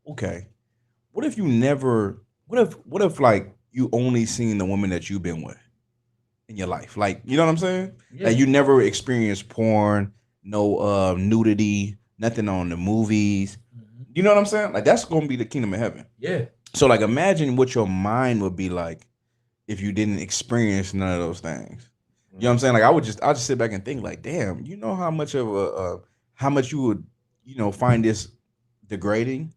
okay. What if you never, what if like you only seen the women that you've been with in your life? Like, you know what I'm saying? Yeah. Like you never experienced porn, no nudity, nothing on the movies. Mm-hmm. You know what I'm saying? Like that's gonna be the kingdom of heaven. Yeah. So like imagine what your mind would be like if you didn't experience none of those things. You know what I'm saying? Like I'll just sit back and think like, damn, you know how much of how much you would, you know, find this degrading?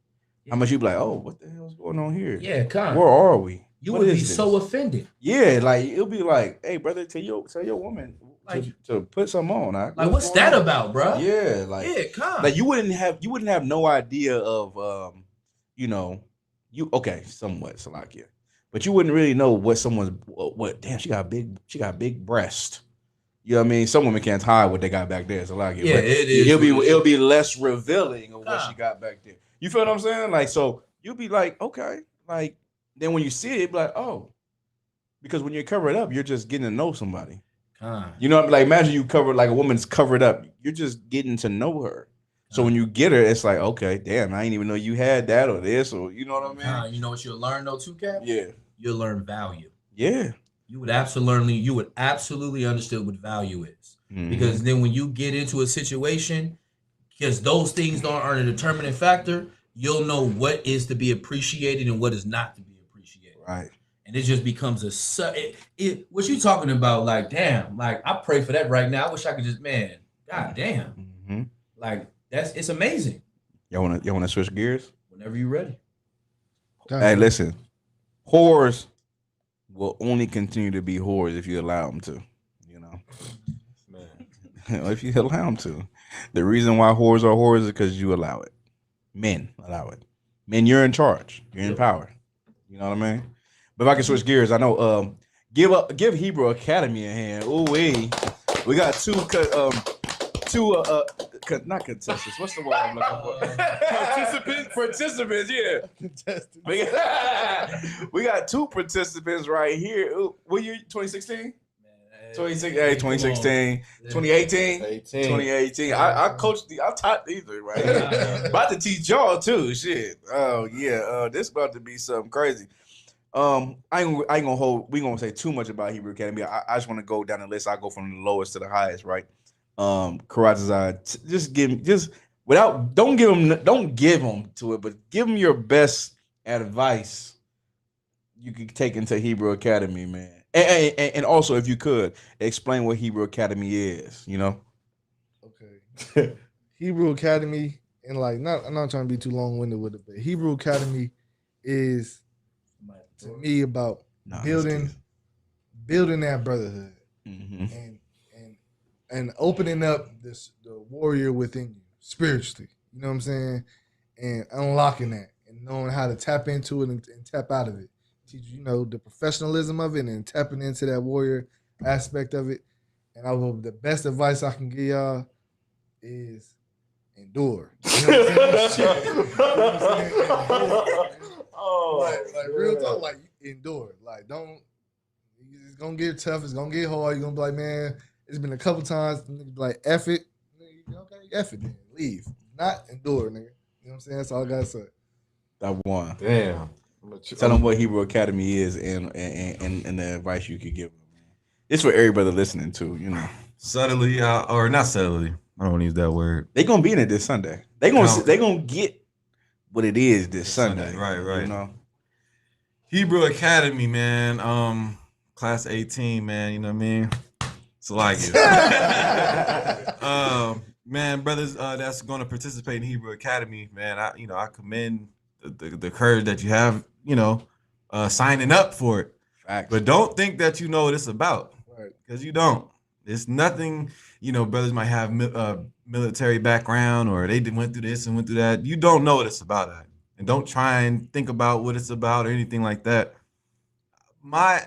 Yeah. How much you'd be like, oh, what the hell's going on here? Yeah, where are we? You would be so offended. Yeah, like it'll be like, hey, brother, tell your woman like, to put some on. Like, what's that about, bro? Yeah, like like you wouldn't have no idea of you know, somewhat Salakia. But you wouldn't really know what damn, she got big breast. You know what I mean? Some women can't hide what they got back there. Salakia. Yeah, it is. It'll be less revealing of what she got back there. You feel what I'm saying? Like, so you'll be like, okay, like then when you see it, you'll be like, oh, because when you cover it up, you're just getting to know somebody. You know, like imagine you cover like a woman's covered up. You're just getting to know her. So when you get her, it's like, okay, damn, I didn't even know you had that or this or you know what I mean? You know what you'll learn though, too, Cap? Yeah. You'll learn value. Yeah. You would absolutely understand what value is. Mm-hmm. Because then when you get into a situation, because those things are a determining factor, you'll know what is to be appreciated and what is not to be appreciated. Right. And it just becomes what you talking about, like, damn, like I pray for that right now. I wish I could just, man, god damn. Mm-hmm. Like it's amazing. Y'all wanna switch gears? Whenever you're ready. Hey, listen. Whores will only continue to be whores if you allow them to, you know. Man. If you allow them to. The reason why whores are whores is because you allow it. Men allow it. Men, you're in charge. You're in power. You know what I mean? But if I can switch gears, I know give Hebrew Academy a hand. Ooh wee. We got two not contestants. What's the word I'm looking for? Participants, yeah. Contestants. We got two participants right here. What year? 2016? 2016, 2018, 2018. I coached I taught these right here. About to teach y'all too. Shit. Oh yeah. This about to be something crazy. I ain't gonna hold. We gonna say too much about Hebrew Academy. I just want to go down the list. I go from the lowest to the highest, right? Karatazai, don't give them to it, but give them your best advice you could take into Hebrew Academy, man. And also, if you could explain what Hebrew Academy is, you know. Okay. Hebrew Academy, and like, I'm not trying to be too long-winded with it, but Hebrew Academy is to me about building that brotherhood, mm-hmm. and opening up the warrior within you spiritually. You know what I'm saying? And unlocking that and knowing how to tap into it and tap out of it. Teach you know the professionalism of it and tapping into that warrior aspect of it. And the best advice I can give y'all is endure. You know what I'm saying? Oh, like real talk, like endure. Like don't It's gonna get tough. It's gonna get hard. You're gonna be like, man, it's been a couple times. Nigga be like, F it. Nigga, okay, F it, then. Leave. Not endure, nigga. You know what I'm saying? That's all I gotta say. That one. Damn. Tell them what Hebrew Academy is and the advice you could give them. It's for everybody listening to, you know. Subtly, or not subtly. I don't want to use that word. They gonna be in it this Sunday. They gonna get what it is this Sunday. Right. You know. Hebrew Academy, man. Class 18, man. You know what I mean? It's like it. Man, brothers, that's going to participate in Hebrew Academy, man. I commend the courage that you have. Signing up for it. Facts. But don't think that you know what it's about, because you don't. It's nothing. Brothers might have military background, or they went through this and went through that. You don't know what it's about, and don't try and think about what it's about or anything like that. My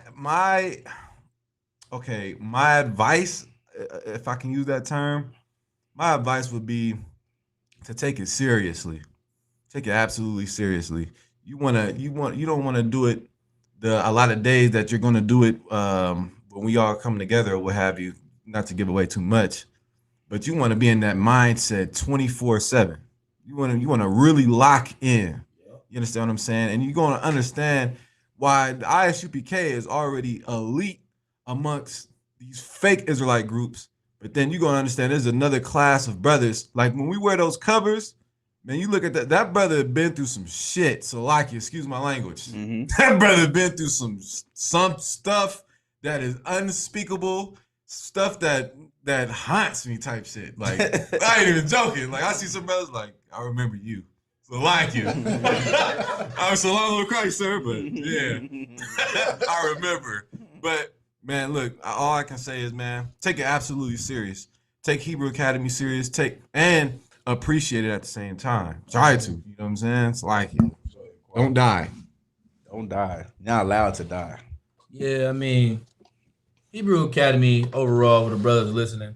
advice, if I can use that term, my advice would be to take it seriously. Take it absolutely seriously. You don't want to do it a lot of days that you're going to do it when we all come together or what have you, not to give away too much, but you want to be in that mindset 24/7. You want to really lock in. You understand what I'm saying? And you're going to understand why the ISUPK is already elite amongst these fake Israelite groups. But then you're going to understand there's another class of brothers. Like when we wear those covers, man, you look at that brother been through some shit. So like, excuse my language. Mm-hmm. That brother been through some stuff that is unspeakable, stuff that haunts me type shit. Like, I ain't even joking. Like, I see some brothers like, I remember you. So like you. I was so long with Christ, sir, but yeah. I remember. But man, look, all I can say is, man, take it absolutely serious. Take Hebrew Academy serious. And appreciate it at the same time. Try to. You know what I'm saying? It's like it. Don't die. Don't die. You're not allowed to die. Yeah, I mean, Hebrew Academy overall, for the brothers listening,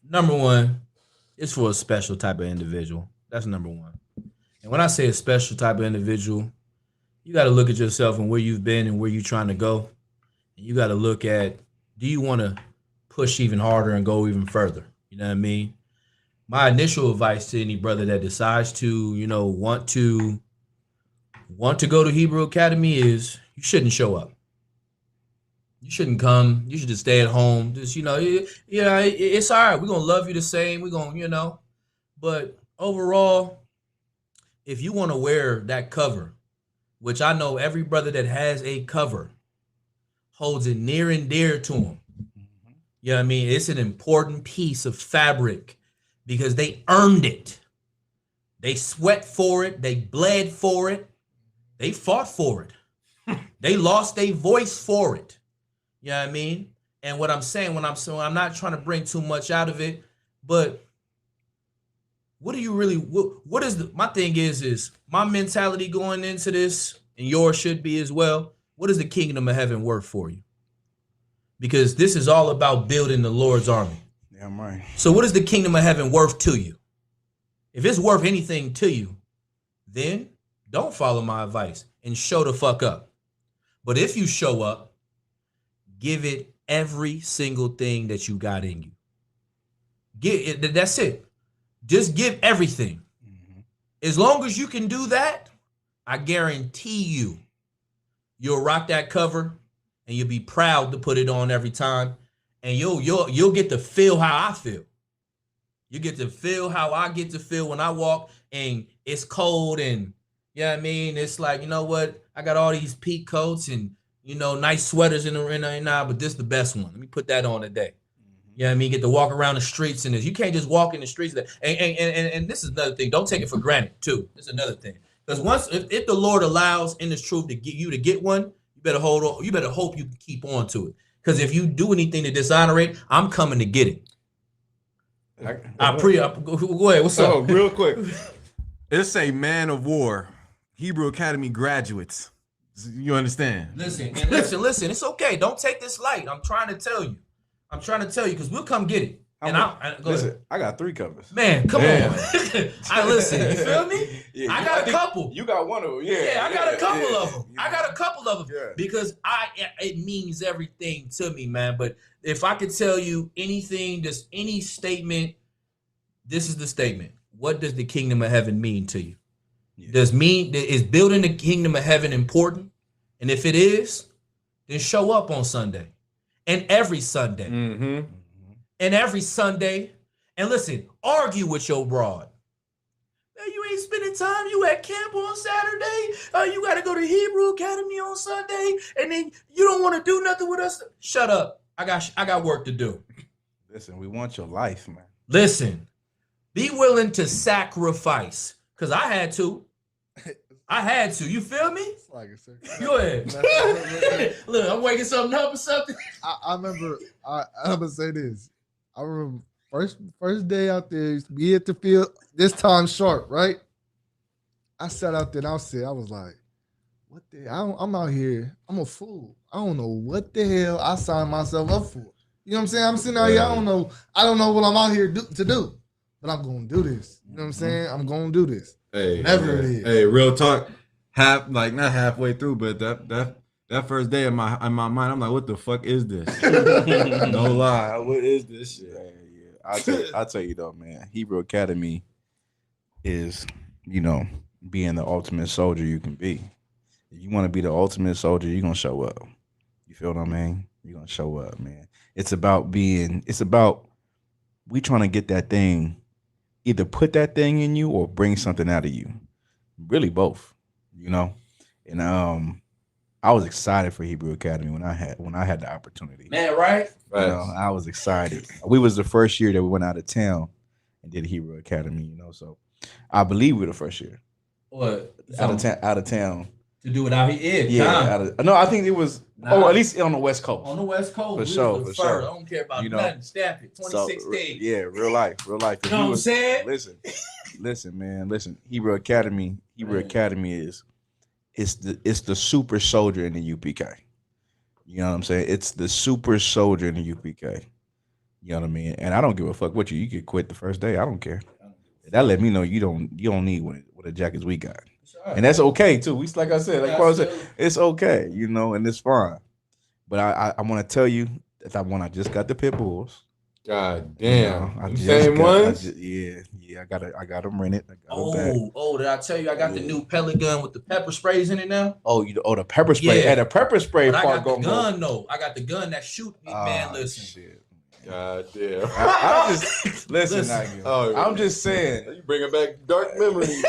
number one, it's for a special type of individual. That's number one. And when I say a special type of individual, you got to look at yourself and where you've been and where you're trying to go. And you got to look at, do you want to push even harder and go even further? You know what I mean? My initial advice to any brother that decides to, want to go to Hebrew Academy is you shouldn't show up. You shouldn't come. You should just stay at home. Just, it's all right. We're going to love you the same. We're going to, but overall, if you want to wear that cover, which I know every brother that has a cover holds it near and dear to him. You know what I mean? It's an important piece of fabric because they earned it. They sweat for it. They bled for it. They fought for it. They lost their voice for it. You know what I mean? And what I'm saying, I'm not trying to bring too much out of it, but what do you really, what is my thing is my mentality going into this, and yours should be as well. What is the kingdom of heaven worth for you? Because this is all about building the Lord's army. Yeah, I'm right. So what is the kingdom of heaven worth to you? If it's worth anything to you, then don't follow my advice and show the fuck up. But if you show up, give it every single thing that you got in you. That's it. Just give everything. Mm-hmm. As long as you can do that, I guarantee you'll rock that cover and you'll be proud to put it on every time. And you'll get to feel how I feel. You get to feel how I get to feel when I walk and it's cold and it's like, you know what? I got all these peak coats and nice sweaters in the but this is the best one. Let me put that on today. You know what I mean? Get to walk around the streets in this. You can't just walk in the streets. And this is another thing. Don't take it for granted, too. This is another thing. Because if the Lord allows in this truth to get you to get one, you better hold on. You better hope you can keep on to it. Because if you do anything to dishonor it, I'm coming to get it. Go ahead. What's up? Real quick. It's a man of war. Hebrew Academy graduates. You understand? Listen. It's okay. Don't take this light. I'm trying to tell you because we'll come get it. Listen, I got 3 covers. Man, come Damn. on. I listen. You feel me? Yeah, I got a couple. You got one of them. Yeah, I got a couple of them. You I got a couple of them because it means everything to me, man. But if I could tell you anything, just any statement, this is the statement. What does the kingdom of heaven mean to you? Yeah. Is building the kingdom of heaven important? And if it is, then show up on Sunday and every Sunday. Mm-hmm. And every Sunday, and listen, argue with your broad. Man, you ain't spending time. You at camp on Saturday. You got to go to Hebrew Academy on Sunday, and then you don't want to do nothing with us. Shut up. I got work to do. Listen, we want your life, man. Listen, be willing to sacrifice, because I had to. You feel me? It's like a circle. Go ahead. Look, I'm waking something up or something. I remember. I'm gonna say this. I remember first day out there, we hit the field this time short, right? I sat out there and I was like, what the I'm out here, I'm a fool. I don't know what the hell I signed myself up for. You know what I'm saying? I'm sitting out here, I don't know what I'm out here to do. But I'm gonna do this. You know what I'm saying? I'm gonna do this. Hey, Whatever it is. Hey, real talk. Not halfway through, but that first day in my mind, I'm like, what the fuck is this? No lie, what is this shit? Yeah. I'll tell you though, man. Hebrew Academy is, being the ultimate soldier you can be. If you want to be the ultimate soldier, you're gonna show up. You feel what I mean? You're gonna show up, man. It's about we trying to get that thing, either put that thing in you or bring something out of you. Really both, And I was excited for Hebrew Academy when I had the opportunity. Man, right? I was excited. We was the first year that we went out of town and did Hebrew Academy, so I believe we were the first year. What? Out of town. To do it out here. Yeah. No, I think it was at least on the West Coast. On the West Coast. For sure. I don't care about nothing. Stamp it. 2016. So, real life. You know what I'm saying? Listen, man. Hebrew Academy is it's the super soldier in the UPK. You know what I'm saying? It's the super soldier in the UPK. You know what I mean? And I don't give a fuck what you could quit the first day. I don't care. That let me know you don't need what the jackets we got. Right. And that's okay too. Like I said, Paul said, it's okay, and it's fine. But I want to tell you that I just got the pit bulls. God damn. Same ones? I got them rented. Did I tell you I got the new pellet gun with the pepper sprays in it now? The pepper spray. Yeah. And the pepper spray but part I got the gun though. I got the gun that shoot me, man. Listen. Shit. God damn. I'm just listen. I'm just saying. You bringing back dark memories.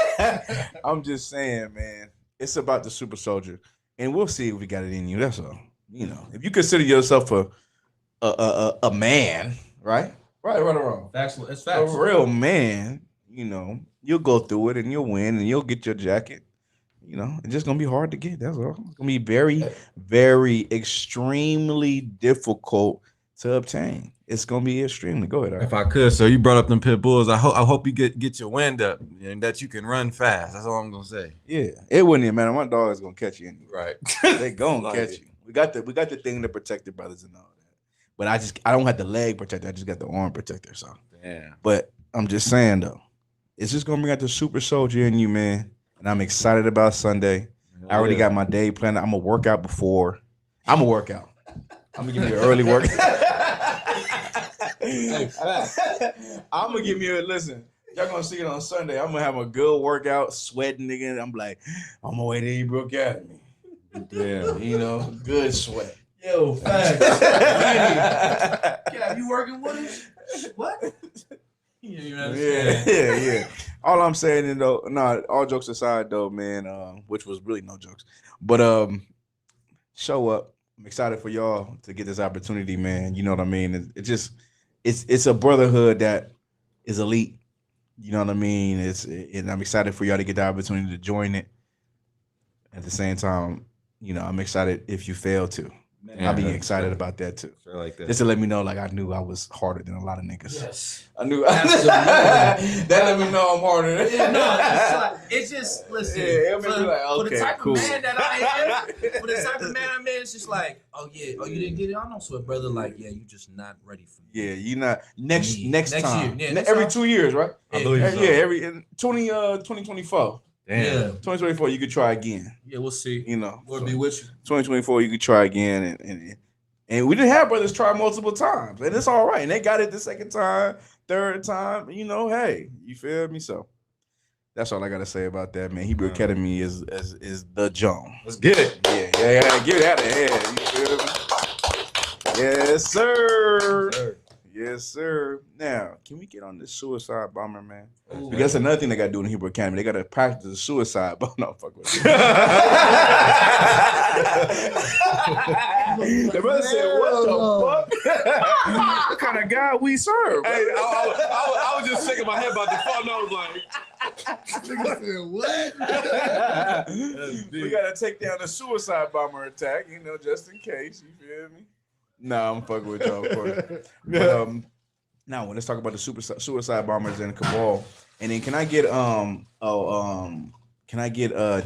I'm just saying, man. It's about the super soldier, and we'll see if we got it in you. That's all. If you consider yourself a man, right or wrong, factual. It's factual. A real man. You'll go through it and you'll win and you'll get your jacket. It's just gonna be hard to get. That's all. It's gonna be very, very extremely difficult to obtain. It's gonna be extremely. Go ahead. If I could, so you brought up them pit bulls. I hope you get your wind up and that you can run fast. That's all I'm gonna say. Yeah, it wouldn't even matter. My dog is gonna catch you anyway. Right. They gonna catch you. We got the thing to protect the brothers and all that. But I don't have the leg protector. I just got the arm protector. So yeah. But I'm just saying though, it's just gonna bring out the super soldier in you, man. And I'm excited about Sunday. I already got my day planned. I'm gonna work out before. I'm gonna work out. I'm gonna give you an early workout. I'm gonna give you listen. Y'all gonna see it on Sunday. I'm gonna have a good workout, sweating, nigga. I'm like, on my way to Hebrew Academy. Damn, good sweat. Yo, facts. Yeah, you working with us? What? Yeah. All I'm saying is though, all jokes aside though, man, which was really no jokes. But show up. I'm excited for y'all to get this opportunity, man. You know what I mean? It's a brotherhood that is elite. You know what I mean? And I'm excited for y'all to get the opportunity to join it. At the same time, I'm excited if you fail to. I'll be excited about that too. Like that. Just to let me know, like I knew I was harder than a lot of niggas. Yes. I knew. Absolutely. That let me know I'm harder. Yeah, no, it's just listen. Yeah, for, like, for the okay, type cool. of man that I am, for the type of man I'm in, it's just like, oh yeah, oh you didn't get it. I don't sweat, brother. Like, yeah, you just not ready for me. Yeah, you not next Next time. year. Yeah, Every next 2 years, right? I believe so. Yeah, every in 2024. Damn. Yeah, 2024, you could try again. yeah, we'll see. You know, Lord so be with you. 2024, you could try again, and we didn't have brothers try multiple times, and it's all right. And they got it the second time, third time. You know, hey, you feel me? So that's all I gotta say about that, man. Hebrew Academy is the jump. Let's get it. Yeah, give it out of here. You feel me? Yes, sir. Yes, sir. Now, can we get on this suicide bomber, man? Ooh, Because that's another thing they got to do in the Hebrew Academy. They got to practice the suicide bomber. No, fuck with you. The brother said, "What the fuck? What kind of God we serve?" Hey, I was just shaking my head about the phone. I was What? We gotta take down the suicide bomber attack, you know, just in case. You feel me? Nah, I'm fucking with y'all, of course. But now let's talk about the suicide bombers and Cabal. And then can I get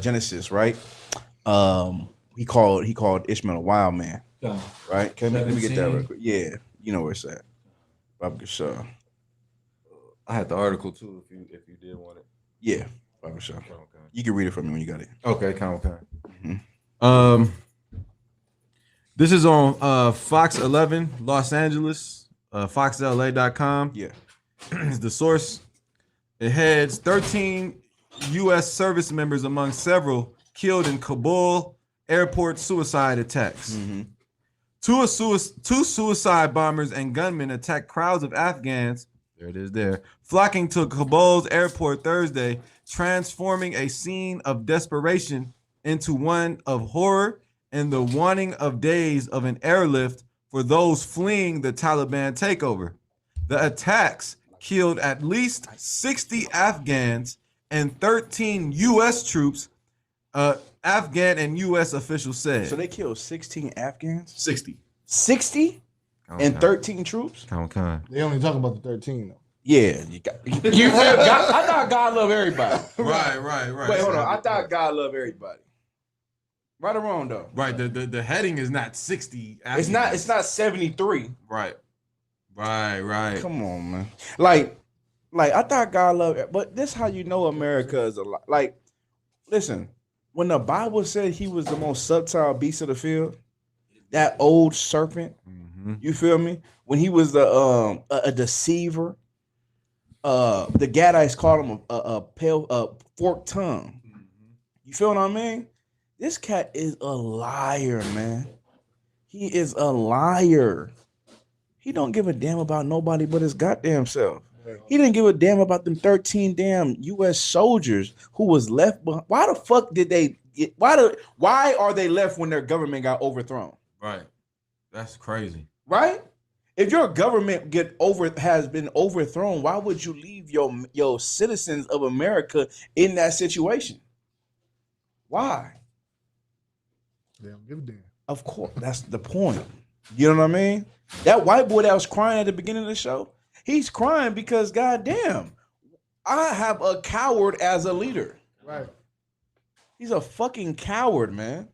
Genesis, right? He called Ishmael a wild man, right? Let me get that real quick. Yeah, you know where it's at. Baba Gashar. I had the article too. If you did want it. Yeah, Baba Gashar. Okay. You can read it for me when you got it. Okay, kind of. Mhm. This is on Fox 11, Los Angeles, foxla.com. Yeah. Is the source. It heads 13 U.S. service members among several killed in Kabul airport suicide attacks. Mm-hmm. Two suicide bombers and gunmen attacked crowds of Afghans, flocking to Kabul's airport Thursday, transforming a scene of desperation into one of horror and the wanting of days of an airlift for those fleeing the Taliban takeover. The attacks killed at least 60 Afghans and 13 U.S. troops, Afghan and U.S. officials said. So they killed 16 Afghans? 60. 60? And 13 troops? Count. They only talk about the 13 though. Yeah. I thought God loved everybody. Right. Wait, hold on. I thought God loved everybody. Right or wrong though? Right. The heading is not 60 Afghans. It's not 73. Right. Come on, man. Like I thought God loved it, but this how you know America is a lot. Like, listen, when the Bible said he was the most subtle beast of the field, that old serpent, you feel me? When he was a deceiver, the Gadites called him a forked tongue. You feel what I mean? This cat is a liar, man. He is a liar. He don't give a damn about nobody but his goddamn self. He didn't give a damn about them 13 damn U.S. soldiers who was left behind. Why the fuck did they get? Why are they left when their government got overthrown? Right. That's crazy. Right? If your government has been overthrown, why would you leave your citizens of America in that situation? Why? They don't give a damn. Of course, that's the point. You know what I mean? That white boy that was crying at the beginning of the show, he's crying because, goddamn, I have a coward as a leader. Right. He's a fucking coward, man.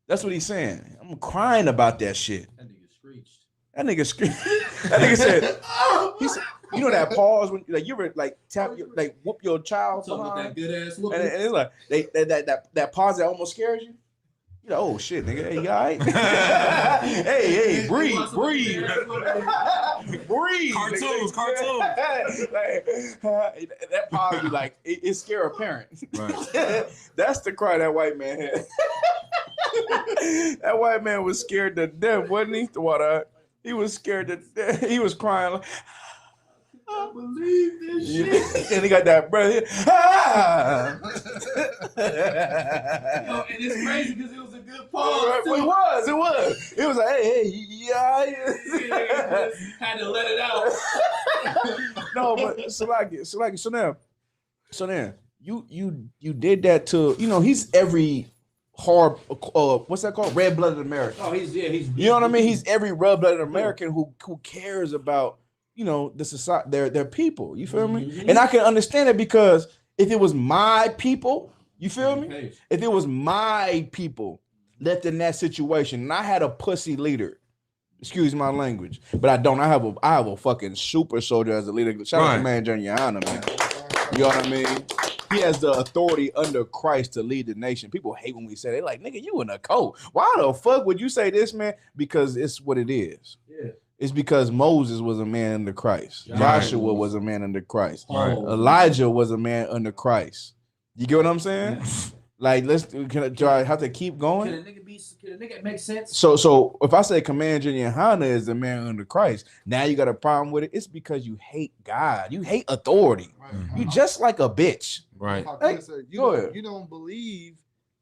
That's what he's saying. I'm crying about that shit. That nigga screeched. That nigga screamed. That nigga said, he said, you know that pause when like you ever like whoop your child behind? That good ass And it's like that pause that almost scares you. You know, oh shit, nigga. Hey, you all right? hey, breathe. Breathe. Cartoons. Like, that pause be like, it scare a parent. Right. That's the cry that white man had. That white man was scared to death, wasn't he? He was scared to death. He was crying like, I believe this shit. And he got that breath. Yo, and it's crazy because it was a good pause. It was. It was like, hey, yeah. Had to let it out. No, but so now, you did that to, you know, he's every hard. What's that called? Red-blooded American. Oh, he's You know what I mean? He's every red-blooded American who cares about, you know, the society, their people. You feel me? And I can understand it because if it was my people, you feel me? If it was my people left in that situation, and I had a pussy leader, excuse my language, but I don't. I have a fucking super soldier as a leader. Shout out to man Juniana, man. You know what I mean? He has the authority under Christ to lead the nation. People hate when we say they like, nigga, you in a cult. Why the fuck would you say this, man? Because it's what it is. Yeah. It's because Moses was a man under Christ. Right. Joshua was a man under Christ. Right. Elijah was a man under Christ. You get what I'm saying? Like, do I have to keep going? Can a nigga make sense? So if I say Commander Yohana is a man under Christ, now you got a problem with it. It's because you hate God. You hate authority. Right. You just like a bitch. Right. Hey, you don't believe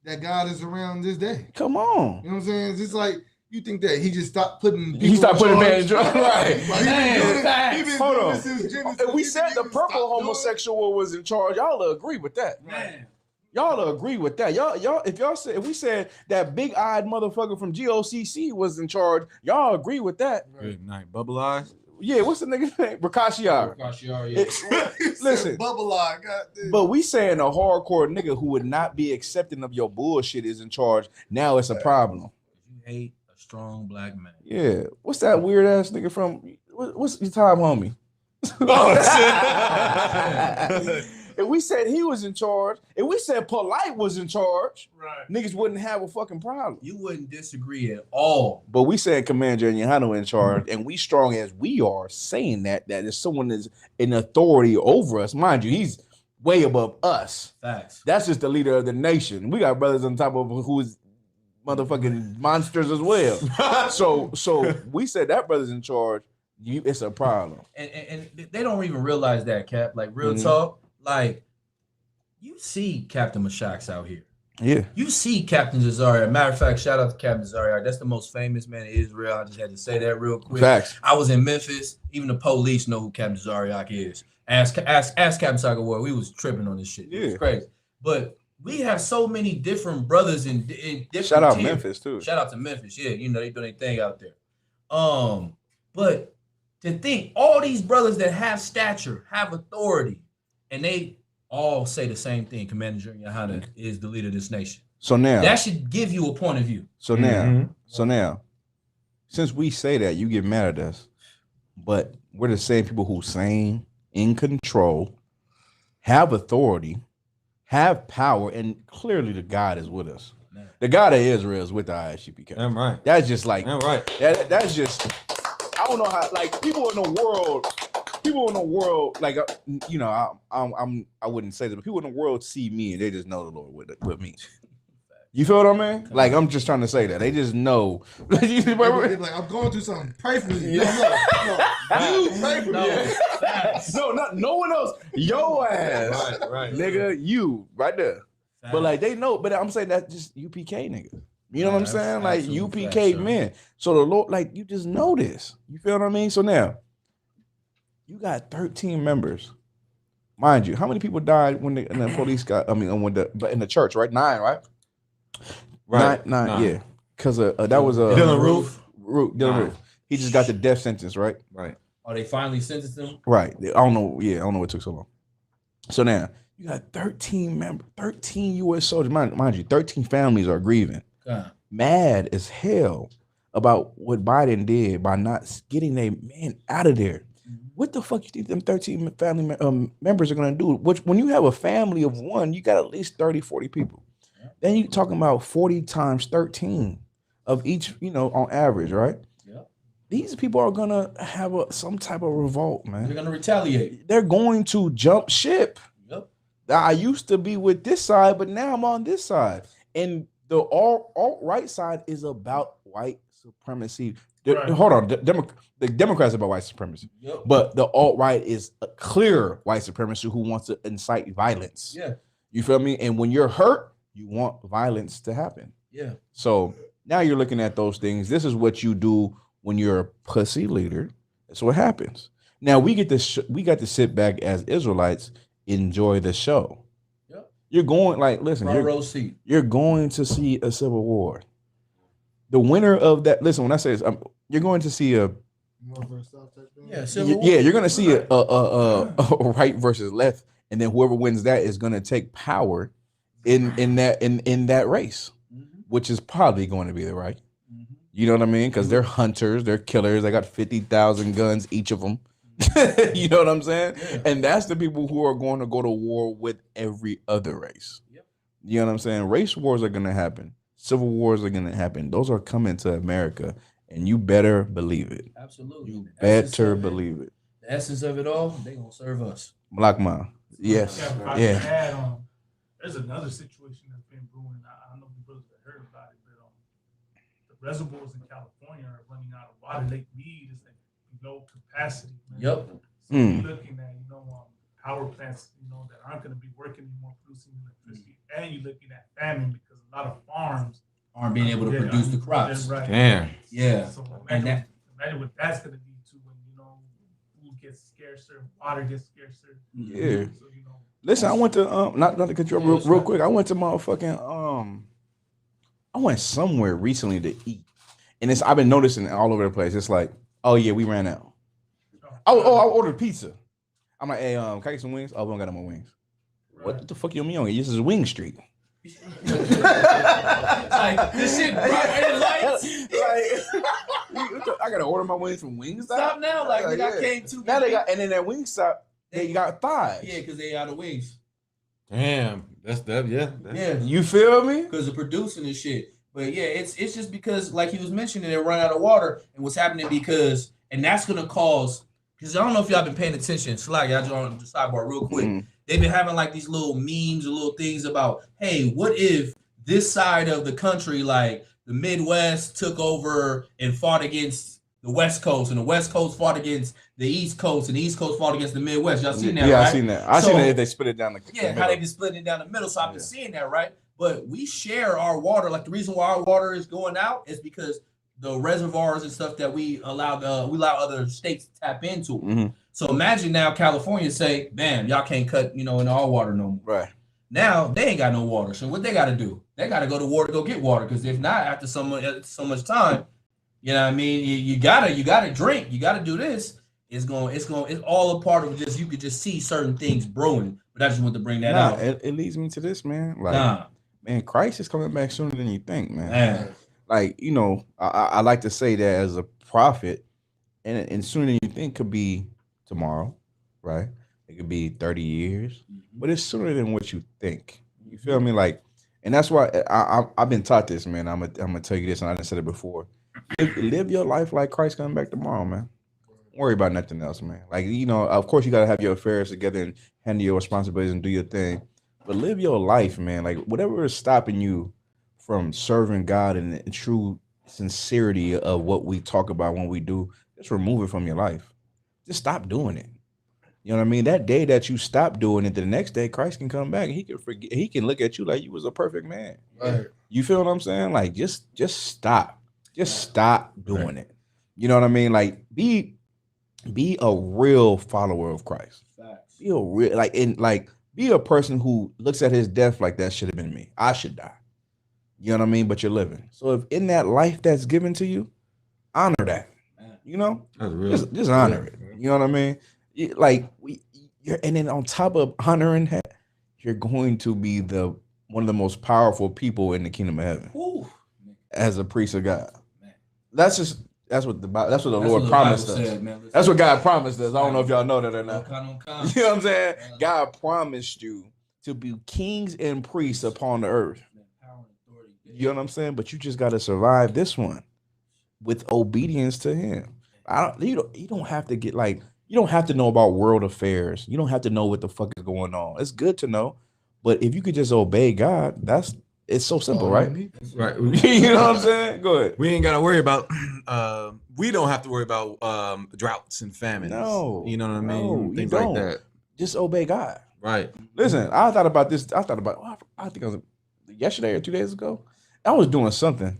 that God is around this day. Come on. You know what I'm saying? It's just like you think that he just stopped putting people. He stopped putting man in charge. Right. Hold on. We said the purple homosexual was in charge. Y'all will agree with that. Man. Y'all will agree with that. If we said that big-eyed motherfucker from GOCC was in charge, y'all agree with that. Good night. Bubble eyes. Yeah, what's the nigga's name? Rakashiar. Yeah. Listen, bubble eye. But we saying a hardcore nigga who would not be accepting of your bullshit is in charge. Now it's a problem. You hate a strong black man. Yeah. What's that weird ass nigga from? What's your time, homie? If we said he was in charge, if we said Polite was in charge, right, niggas wouldn't have a fucking problem. You wouldn't disagree at all. But we said Commander Yohana in charge, and we strong as we are saying that if someone is in authority over us, mind you, he's way above us. Facts. That's just the leader of the nation. We got brothers on top of who's motherfucking monsters as well. So we said that brother's in charge. It's a problem. And they don't even realize that, Cap. Like real talk. Like, you see Captain Mashax out here. Yeah. You see Captain Jazariak. Matter of fact, shout out to Captain Jazariak. That's the most famous man in Israel. I just had to say that real quick. Facts. I was in Memphis. Even the police know who Captain Jazariak is. Ask Captain Saga War. We was tripping on this shit. Yeah. It's crazy. But we have so many different brothers in different Shout out tiers. Memphis, too. Shout out to Memphis. Yeah, you know, they doing their thing out there. But to think all these brothers that have stature, have authority, and they all say the same thing. Commander Yohana is the leader of this nation. So now that should give you a point of view. So now, since we say that, you get mad at us, but we're the same people who sane, in control, have authority, have power, and clearly the God is with us. Man. The God of Israel is with the ISUPK. Damn right. That's just like right. That's just, I don't know how, like, people in the world, like, you know, I wouldn't say that, but people in the world see me and they just know the Lord with me. You feel what I mean? Like, I'm just trying to say that they just know. Like, I'm going through something. Pray for me. No, you pray for me. No one else. Your ass, right, nigga, you right there. But like they know. But I'm saying that's just UPK nigga. You know what I'm saying? Like UPK men. So the Lord, like, you just know this. You feel what I mean? So now, you got 13 members. Mind you, how many people died when the police got, in the church, right? 9, right? Right. Nine. Yeah. Because that was Dylan Roof. Dylan Roof. He just got the death sentence, right? Right. Oh, they finally sentenced him? Right. I don't know. Yeah, I don't know what took so long. So now, you got 13 U.S. soldiers. Mind you, 13 families are grieving. Mad as hell about what Biden did by not getting their man out of there. What the fuck you think them 13 family members are going to do? Which, when you have a family of one, you got at least 30, 40 people. Yeah. Then you talking about 40 times 13 of each, on average, right? Yeah. These people are going to have some type of revolt, man. They're going to retaliate. They're going to jump ship. Yep. I used to be with this side, but now I'm on this side. And the alt-right side is about white supremacy. Right. Hold on, the Democrats are about white supremacy, but the alt-right is a clear white supremacy who wants to incite violence. Yeah, you feel me? And when you're hurt, you want violence to happen. Yeah. So now you're looking at those things. This is what you do when you're a pussy leader. That's what happens. Now we get to sit back as Israelites, enjoy the show. Yep. You're going listen. Front row seat. You're going to see a civil war. The winner of that. Listen, when I say this, you're going to see a. Yeah, civil war. Yeah, you're going to see a right versus left, and then whoever wins that is going to take power in that race, which is probably going to be the right. You know what I mean? Because they're hunters, they're killers. They got 50,000 guns each of them. You know what I'm saying? Yeah. And that's the people who are going to go to war with every other race. Yep. You know what I'm saying? Race wars are going to happen. Civil wars are going to happen. Those are coming to America, and you better believe it. Absolutely. You better believe it. The essence of it all, they going to serve us. Black man. Yes. Yeah. There's another situation that's been brewing. I don't know if you brothers have heard about it, but the reservoirs in California are running out of water. Lake Mead is like below capacity. Man. Yep. So you're looking at, power plants, that aren't going to be working anymore producing electricity. And you're looking at famine because a lot of farms aren't being able to produce the crops. Right. Damn. Yeah. So imagine what that's going to lead to when, food gets scarcer, water gets scarcer. Yeah. So, listen, I went to not to cut you off real quick. I went to motherfucking I went somewhere recently to eat, and I've been noticing it all over the place. It's like, oh yeah, we ran out. I ordered pizza. I'm like, hey, can I get some wings? Oh, we don't got no more wings. Right. What the fuck you mean? This is Wing Street. Like this shit bright lights. I gotta order my wings from Wingstop. Stop now, I came to. Now they got, and then at Wingstop they got thighs. Yeah, because they out of wings. Damn, that's that. Yeah. You feel me? Because of producing this shit. But yeah, it's just because, like he was mentioning, they run out of water, and what's happening and that's gonna cause. Because I don't know if y'all been paying attention. Slag, y'all just on the sidebar real quick. Mm-hmm. They've been having like these little memes or little things about, hey, what if this side of the country, like the Midwest, took over and fought against the West Coast, and the West Coast fought against the East Coast, and the East Coast fought against the Midwest. Y'all seen that, yeah, right? I seen that. I seen that if they split it down the middle. How they been splitting it down the middle. So I've been seeing that, right? But we share our water. Like the reason why our water is going out is because the reservoirs and stuff that we allow other states to tap into. Mm-hmm. So imagine now California say, bam, y'all can't cut, in our water no more. Right. Now they ain't got no water. So what they got to do? They got to go to war to go get water. Because if not, after so much time, you know what I mean? You gotta drink. You gotta do this. It's all a part of just, you could just see certain things brewing. But I just want to bring that out. It leads me to this, man. Man, Christ is coming back sooner than you think, man. Like, I like to say that as a prophet, and sooner than you think could be tomorrow, right? It could be 30 years, but it's sooner than what you think. You feel me? Like, and that's why I've been taught this, man. I'm gonna tell you this, and I didn't said it before. Live your life like Christ coming back tomorrow, man. Don't worry about nothing else, man. Like, of course you gotta have your affairs together and handle your responsibilities and do your thing, but live your life, man. Like, whatever is stopping you from serving God in the true sincerity of what we talk about when we do, just remove it from your life. Just stop doing it. You know what I mean? That day that you stop doing it, the next day Christ can come back and he can forget. He can look at you like you was a perfect man. Right. You feel what I'm saying? Like, just stop. Just stop doing it. You know what I mean? Like, be a real follower of Christ. Facts. Be a real be a person who looks at his death like that should have been me. I should die. You know what I mean? But you're living. So if in that life that's given to you, honor that. That's real. Just honor it. You know what I mean? And then on top of honoring that, you're going to be one of the most powerful people in the kingdom of heaven. Ooh. As a priest of God. Man. That's what the Lord promised us. That's what God promised us. I don't know if y'all know that or not. You know what I'm saying? God promised you to be kings and priests upon the earth. You know what I'm saying? But you just got to survive this one with obedience to him. You don't have to get you don't have to know about world affairs. You don't have to know what the fuck is going on. It's good to know, but if you could just obey God, it's so simple, right? Right. You know what I'm saying? Go ahead. We ain't got to worry about. We don't have to worry about droughts and famines. No, you know what I mean. No, things like that. Just obey God. Right. Listen, I thought about this. I think it was yesterday or 2 days ago. I was doing something.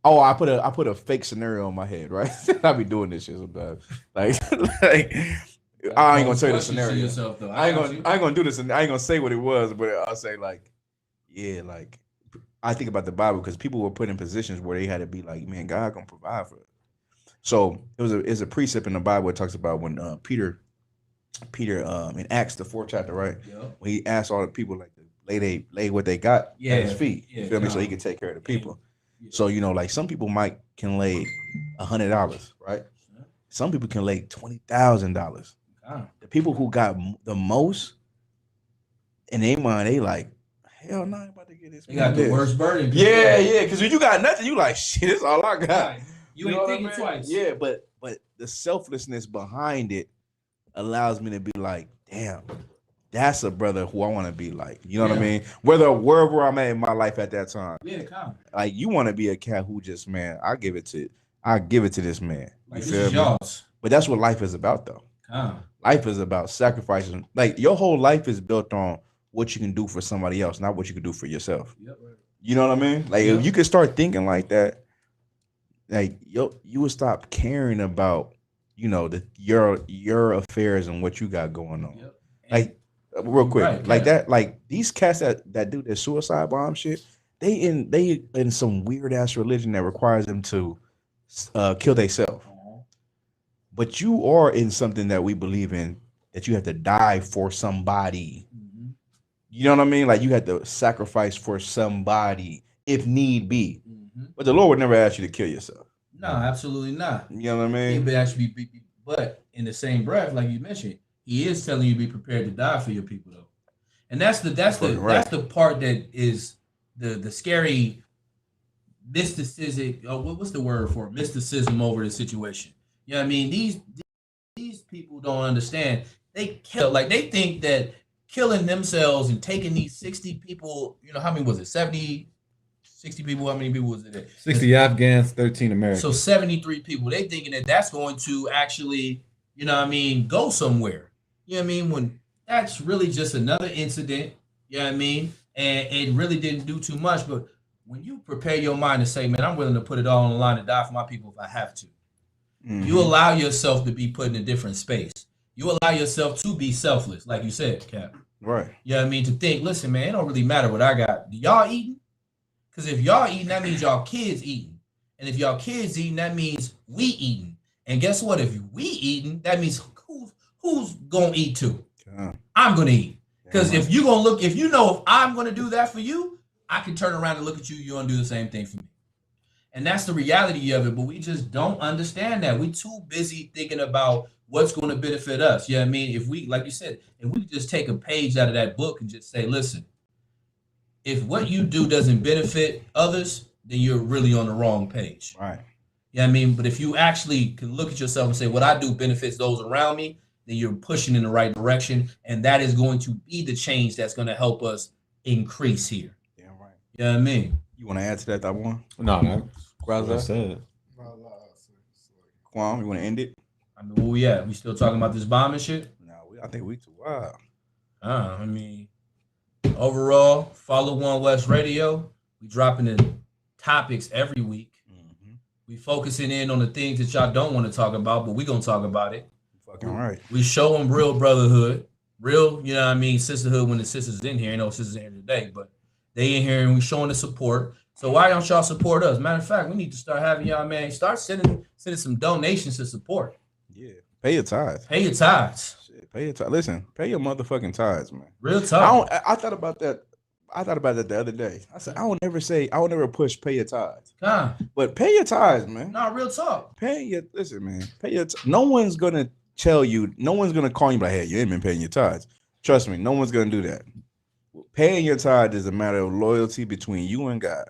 Oh, I put a fake scenario in my head, right? I be doing this shit sometimes. Like I ain't gonna tell you the Questions to scenario. yourself, though. I ain't gonna do this, and I ain't gonna say what it was, but I'll say like, yeah, like I think about the Bible because people were put in positions where they had to be like, man, God gonna provide for it. So it's a precept in the Bible that talks about when Peter in Acts the 4th chapter, right? Yep. When he asked all the people like to lay what they got at his feet. Yeah, You feel me? So he could take care of the people. Yeah. So like some people can lay $100, right? Some people can lay $20,000. The people who got the most in their mind, they like, hell no, I'm about to get this. They got the worst burden. Yeah, because when you got nothing, you like, shit, that's all I got. Right. You ain't know thinking what I mean? twice. Yeah, but the selflessness behind it allows me to be like, damn, that's a brother who I want to be like. You know what I mean? Wherever I'm at in my life at that time. Yeah, come. Like you want to be a cat who just, man, I give it to this man. Like, you this feel is me? yours. But that's what life is about, though. Come. Life is about sacrifices. Like your whole life is built on what you can do for somebody else, not what you can do for yourself. Yep. You know what I mean? Like if you could start thinking like that, like you would stop caring about, your affairs and what you got going on. Yep. Like real quick, Right, like that, like these cats that do their suicide bomb shit, they in some weird ass religion that requires them to kill themselves. But you are in something that we believe in, that you have to die for somebody. Mm-hmm. You know what I mean? Like you have to sacrifice for somebody if need be. Mm-hmm. But the Lord would never ask you to kill yourself. No, absolutely not. You know what I mean? But actually, but in the same breath, like you mentioned, he is telling you to be prepared to die for your people, though. And that's the part that is the scary mysticism. What's the word for it? Mysticism over the situation. You know what I mean? These people don't understand. They think that killing themselves and taking these 60 people, how many was it? 70, 60 people? How many people was it? 60 Afghans, 13 Americans. So 73 people. They thinking that that's going to actually, go somewhere. You know what I mean? When that's really just another incident, you know what I mean? And it really didn't do too much. But when you prepare your mind to say, man, I'm willing to put it all on the line to die for my people if I have to. Mm-hmm. You allow yourself to be put in a different space. You allow yourself to be selfless, like you said, Cap. Right. You know what I mean? To think, listen, man, it don't really matter what I got. Do y'all eating? Because if y'all eating, that means y'all kids eating. And if y'all kids eating, that means we eating. And guess what? If we eating, that means who's going to eat too? I'm going to eat. Because if you're going to look, if I'm going to do that for you, I can turn around and look at you. You're going to do the same thing for me. And that's the reality of it. But we just don't understand that. We too busy thinking about what's going to benefit us. You know what I mean? If we, like you said, if we just take a page out of that book and just say, listen, if what you do doesn't benefit others, then you're really on the wrong page. Right. You know what I mean? But if you actually can look at yourself and say, what I do benefits those around me, then you're pushing in the right direction. And that is going to be the change that's going to help us increase here. Yeah, right. You know what I mean? You want to add to that one? No. What I said. Kwame, you want to end it? I mean, where we at? We still talking about this bomb and shit? No, I think we too wild. I mean, overall, follow One West Radio. We dropping in topics every week. Mm-hmm. We focusing in on the things that y'all don't want to talk about, but we gonna talk about it. Fucking right. We show them real brotherhood, real, you know what I mean, sisterhood when the sisters in here. Ain't no sisters in here today, but they in here and we showing the support. So why don't y'all support us? Matter of fact, we need to start having y'all, man, start sending some donations to support. Yeah. Pay your tithes. Pay your tithes. Shit, pay your tithes. Listen, pay your motherfucking tithes, man. Real talk. I thought about that. I thought about that the other day. I said, I will never push pay your tithes. But pay your tithes, man. No, real talk. Listen, man. No one's gonna tell you, no one's gonna call you like, hey, you ain't been paying your tithes. Trust me, no one's gonna do that. Paying your tithes is a matter of loyalty between you and God.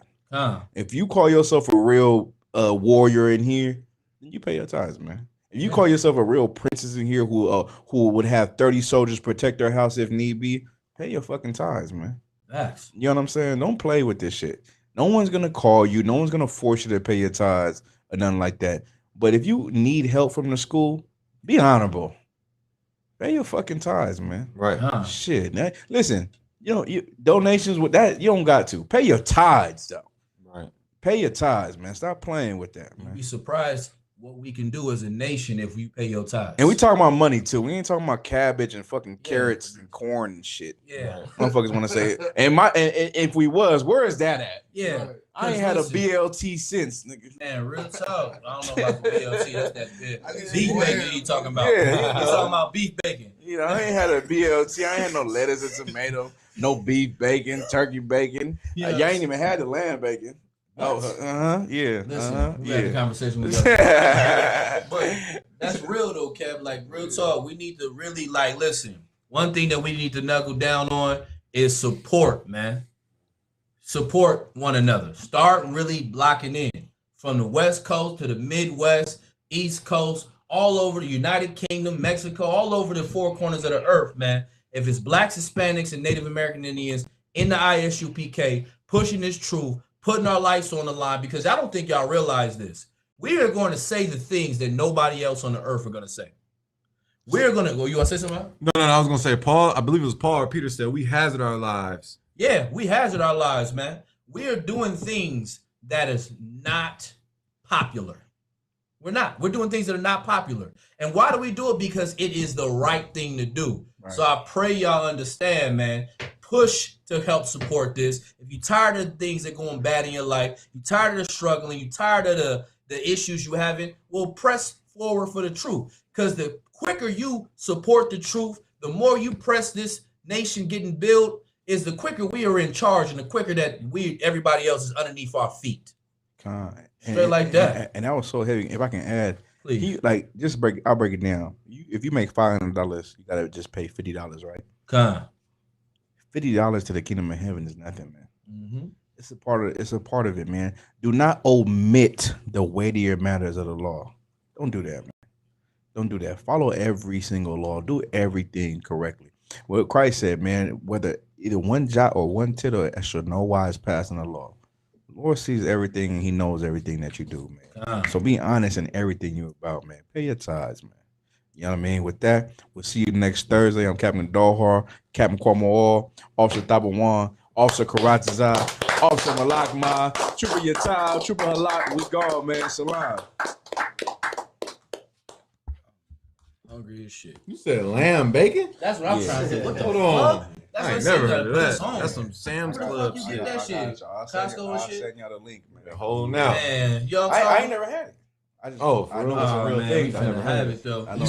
If you call yourself a real warrior in here, then you pay your tithes, man. If you call yourself a real princess in here who would have 30 soldiers protect their house if need be, pay your fucking tithes, man. Facts. You know what I'm saying? Don't play with this shit. No one's gonna call you. No one's gonna force you to pay your tithes or nothing like that. But if you need help from the school, be honorable. Pay your fucking tithes, man. Right. Shit. Man. Listen, donations with that, you don't got to. Pay your tithes, though. Right. Pay your tithes, man. Stop playing with that, man. You'd be surprised what we can do as a nation if we pay your tithes. And we talking about money too. We ain't talking about cabbage and fucking carrots and corn and shit. Yeah. Motherfuckers want to say it. And if we was, where is that at? Yeah. I ain't had a BLT since, nigga. Man, real talk. I don't know about the BLT. That's that bit. Beef boy, bacon you talking about. Yeah, You talking about beef bacon. You know, I ain't had a BLT. I ain't had no lettuce and tomato, no beef bacon, turkey bacon. Yeah. Y'all ain't even had the lamb bacon. Oh, yeah. Listen, we had a conversation with But that's real though, Kev. Like real talk. We need to really like listen. One thing that we need to knuckle down on is support, man. Support one another. Start really blocking in from the West Coast to the Midwest, East Coast, all over the United Kingdom, Mexico, all over the four corners of the earth, man. If it's Blacks, Hispanics, and Native American Indians in the ISUPK pushing this truth, putting our lives on the line, because I don't think y'all realize this. We are going to say the things that nobody else on the earth are going to say. We're going to go. You want to say something? No. I was gonna say Paul. I believe it was Paul or Peter said we hazard our lives. Yeah, we hazard our lives, man. We are doing things that is not popular. We're not. We're doing things that are not popular. And why do we do it? Because it is the right thing to do. Right. So I pray y'all understand, man. Push to help support this. If you're tired of the things that are going bad in your life, you're tired of the struggling, you're tired of the issues you having, well, press forward for the truth. Because the quicker you support the truth, the more you press this nation getting built, is the quicker we are in charge and the quicker that everybody else is underneath our feet. Straight like that. And that was so heavy. If I can add, please. I'll break it down. If you make $500, you gotta just pay $50, right? $50 to the kingdom of heaven is nothing, man. Mm-hmm. It's a part of it, man. Do not omit the weightier matters of the law. Don't do that, man. Don't do that. Follow every single law. Do everything correctly. What Christ said, man, whether either one jot or one tittle shall no wise pass in the law. The Lord sees everything and he knows everything that you do, man. So be honest in everything you're about, man. Pay your tithes, man. You know what I mean? With that, we'll see you next Thursday. I'm Captain Dalhar, Captain Kwamo, Officer Tabawan, Officer Karataza, Officer Malakma, Trooper Yatal, Trooper Halak. We gone, man. Salam. Hungry as shit. You said lamb bacon? That's what I'm trying to say. What the Hold fuck? on. That's I ain't what never I heard of said. that. That's some Sam's Club you shit. get that shit? Costco and shit? I'll send y'all the link, man. Holding out. Man, yo, I ain't never had it. For real? Oh, Real man, things. we I never finna had have it. it though. I know.